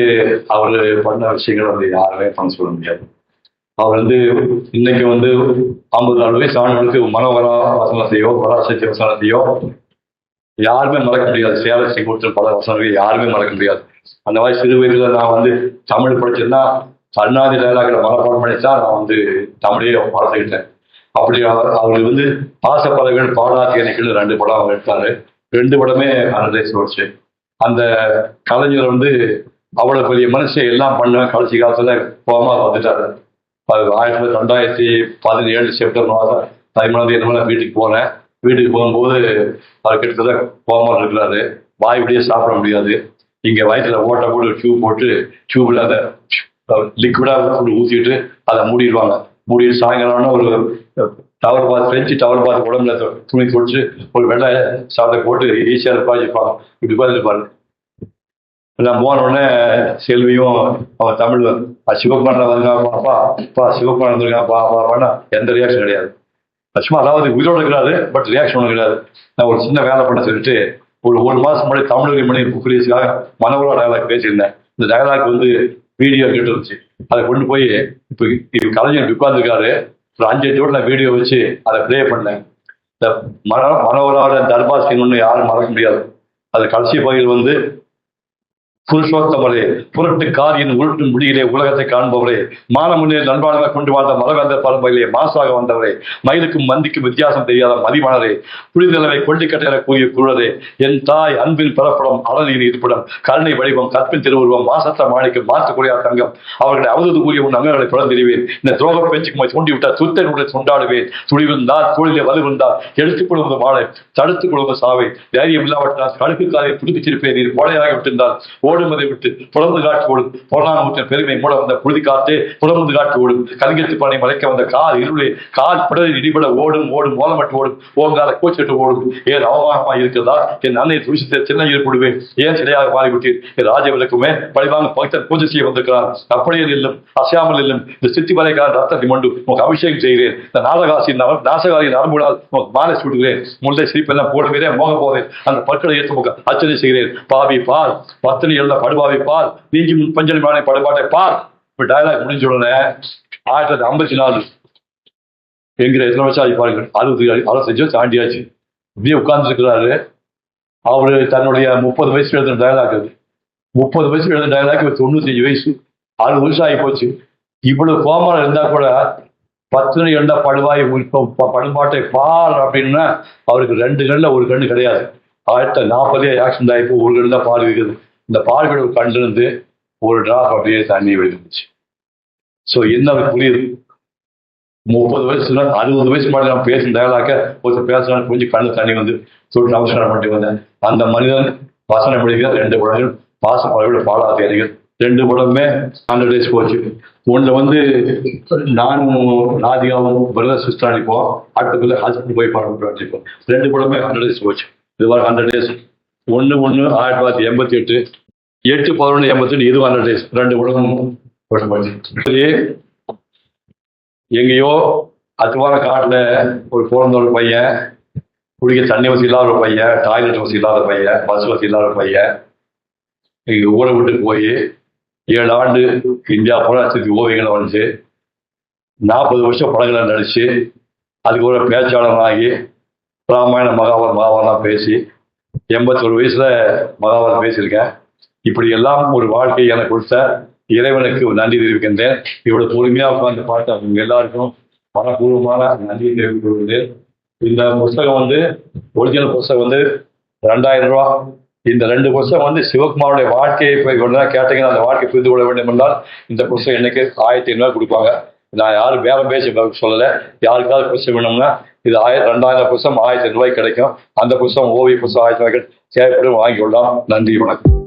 Speaker 1: அவர் பண்ண விஷயங்கள் வந்து யாருமே பண்ண சொல்ல முடியாது. அவர் வந்து இன்னைக்கு வந்து 54 வயசு ஆண்டுகளுக்கு மனோகரா வசனத்தையோ பராசக்தி வசனத்தையோ யாருமே மறக்க முடியாது. சேலத்தை கொடுத்த பல வசனங்கள் யாருமே மறக்க முடியாது. அந்த மாதிரி சிறு வயதுல நான் வந்து தமிழ் படிச்சிருந்தா கருணாநிதி டைலாக்ல மனப்பாடம் பண்ணிச்சா நான் வந்து தமிழையே வளர்த்துக்கிட்டேன். அப்படி அவருக்கு வந்து பாசப்பறவைகள் பாடாத்தியனைகள் 2 படம் அவர் எடுத்தாரு. 2 படமே வச்சு அந்த கலைஞர் வந்து அவ்வளவு பெரிய மனுஷன் எல்லாம் பண்ண கடைசி காலத்துல கோமா வந்துட்டாரு. 2017 செப்டம்பர் மாதம் 13 வீட்டுக்கு போனேன். வீட்டுக்கு போகும்போது அவர் கிட்டத்தட்ட கோமா இருக்கிறாரு. வாய்ப்படியே சாப்பிட முடியாது. இங்க வயிற்றுல ஓட்ட போட்டு டியூப் போட்டு டியூப்ல அதை லிக்விடா ஊற்றிட்டு அதை மூடிடுவாங்க. மூடிட்டு சாயங்காலம் ஒரு டவர் பாத் ஃப்ரெஞ்சு டவர் பாத் உடம்புல துணி குடிச்சு ஒரு வெள்ளை சாப்பிட போட்டு ஈஸியாக இருப்பாங்க. இப்படி பார்த்துருப்பாரு. நான் போன உடனே செல்வியும் அவன் தமிழ் சிவகுமார் வந்தாப்பா சிவகுமார் வந்திருக்கான் எந்த ரியாக்ஷன் கிடையாது. சும்மா அதாவது உயிரோடு இருக்கிறாரு, பட் ரியாக்ஷன் ஒன்றும் கிடையாது. நான் ஒரு சின்ன வேலை பண்ண சொல்லிட்டு ஒரு மாதம் முன்னாடி தமிழ் மணி புக்ரீஸுக்காக மனோகரா டயலாக் பேசியிருந்தேன். இந்த டயலாக் வந்து வீடியோ கேட்டு இருந்துச்சு. அதை கொண்டு போய் இப்போ கலைஞர் உட்கார்ந்துருக்காரு. ஒரு 5-8 ஓட நான் வீடியோ வச்சு அதை ப்ளே பண்ணேன். இந்த மனோகராவோட தர்பார் சீன் ஒன்று யாரும் மறக்க முடியாது. அது கடைசி பகுதியில் வந்து புருஷோத்தமரே, புரட்டு காரியின் உருட்டும் முடியிலே உலகத்தை காண்பவரே, மானமுன்னே நண்பாளராக கொண்டு வாழ்ந்த மரவேந்த பரம்பரையிலே மாசாக வந்தவரே, மயிலுக்கும் மந்திக்கும் வித்தியாசம் தெரியாத மதிமணரே, புரிதலவை கொள்ளிக்கட்டையர கூறிய குழலே, என் தாய் அன்பின் பிறப்படம் அறநீர் இருப்பிடம் கருணை வடிவம் கற்பின் திருவுருவம் மாசற்ற மாணிக்கம் மாற்றுக்குறையா தங்கம் அவர்களை அவதூறு கூறிய உன் அங்கங்களை பிறந்திருவேன். இந்த துரோக பேச்சுக்கு தூண்டிவிட்டால் துத்தனுடைய சொண்டாடுவேன். துணிவிருந்தால் தொழிலை வலுவிருந்தால் எடுத்துக் கொள்வது மாலை தடுத்துக் கொள்வது சாவை தைரியம் இல்லாவிட்டால் கடுக்கு காலை புதுப்பிச்சிருப்பேன். நீர் கோடையாகி விட்டிருந்தால் ஓடுமதை விட்டு புலந்து காட்டு ஓடும். பொருளாதார பெருமை மூட வந்த புழுதி காத்து புலந்து காட்டு ஓடும். கலிங்கத்து பணி மறைக்க வந்த கால் இருளே கால் படலில் இடிபட ஓடும் ஓடும் ஓலமட்டு ஓடும் ஓங்கால கோச்சிட்டு ஓடும். ஏன் அவமானமா இருக்கிறதா? என் அன்னை துடிசித்த சின்ன ஏற்படுவேன். ஏன் சிலையாக மாறிவிட்டீர்? என் ராஜவிலக்குமே பழிவாங்க பக்தர் பூஜை செய்ய வந்திருக்கிறார். அப்படியே இல்லம் அசையாமல் இல்லம். இந்த சித்தி வரைக்கான ரத்தத்தை மண்டு உனக்கு அபிஷேகம் செய்கிறேன். இந்த நாசகாரியின் நரம்புடால் உனக்கு மாலை சூடுகிறேன். முல்லை சிரிப்பெல்லாம் போடுகிறேன் மோக போகிறேன். அந்த பற்களை ஏற்று முக அர்ச்சனை செய்கிறேன். பாவி பால் பத்தினி எழுத படுபாவை பால் நீங்கி பஞ்சலி மாலை படுபாட்டை பால். இப்ப டயலாக் முடிஞ்ச உடனே 1954 என்கிற எத்தனை வருஷம் ஆகி பாருங்கள். 65 தாண்டியாச்சு. இப்படியே உட்கார்ந்து இருக்கிறாரு. அவரு தன்னுடைய 30 வயசுல எழுதின டயலாக் அது. 30 வயசுல எழுதின டயலாக் 95 வயசு 60 வருஷம் ஆகி போச்சு. இவ்வளவு கோமால இருந்தா கூட பத்தினி எழுந்த படுவாய் படுபாட்டை பால் அப்படின்னா அவருக்கு 2 கண்ணுல ஒரு கண்ணு கிடையாது. 1940 ஆக்சிடென்ட் ஆகி ஒரு கண்ணு தான் பால் இருக்குது. இந்த பால்கள் கண்டிருந்து ஒரு டிராப் அப்படியே தண்ணி விழுந்துச்சு. ஸோ என்ன புரியுது? 30 வயசுல 60 வயசு மாதிரி நான் பேசின டயலாக்க ஒருத்தர் பேசுறான்னு கொஞ்சம் கண்ணு தண்ணி வந்து சொல்லிட்டு நமஸ்காரம் பண்ணிட்டு வந்தேன். அந்த மனிதன் வசனம் எழுதிய 2 படங்கள் பாசப்படவிட பாலாதிகாரிகள் 2 படமே 100 days போச்சு. ஒன்றில் வந்து நானும் ராதிகாவும் பிரதர் சிஸ்டர் அடிப்போம். அடுத்த ஹஸ்பண்ட் போய் பாடம் அடிப்போம். 2 படமே 100 days போச்சு. இது வர 100 days 1/1/1988 8/11/82 இது 100 days 2 படமும் எங்கேயோ அத்துவான காட்டுல ஒரு பிறந்த ஒரு பையன், குடிக்க தண்ணி வசதி இல்லாத ஒரு பையன், டாய்லெட் வசதி இல்லாத பையன், பஸ் வசதி இல்லாத பையன் இங்க ஊரை விட்டு போய் 7 ஆண்டு இந்தியா பூரா சுற்றி ஓவியங்களை வந்துச்சு. 40 வருஷம் படங்களை நடிச்சு அதுக்கு ஒரு பேச்சாளனாகி ராமாயண மகாபாரதம் பேசி 81 வயசுல மகாபாரதம் பேசியிருக்கேன். இப்படி எல்லாம் ஒரு வாழ்க்கை எனக்கு கொடுத்த இறைவனுக்கு நன்றி தெரிவிக்கின்றேன். இவ்வளவு பொறுமையா உட்கார்ந்து பார்த்து அவங்க எல்லாருக்கும் மனப்பூர்வமான நன்றி தெரிவிக்கிறது. இந்த புஸ்தகம் வந்து ஒரிஜினல் புஸ்தகம் வந்து 2000 ரூபா. இந்த 2 புஸ்தகம் வந்து சிவகுமாருடைய வாழ்க்கையை போய் கேட்டீங்கன்னா அந்த வாழ்க்கை புரிந்து கொள்ள வேண்டும் என்றால் இந்த புஸ்தகம் என்னைக்கு 1500 கொடுப்பாங்க. நான் யாரும் பேரம் பேசி சொல்லலை. யாருக்காவது புஸ்தகம் வேணும்னா இது 2000 புஸ்தகம் 1500 ரூபாய்க்கு கிடைக்கும். அந்த புஸ்தகம் ஓவிய புஸ்தகம் 1000 ரூபாய்க்கு தேவைப்படும் வாங்கிக்கொள்ளலாம். நன்றி, வணக்கம்.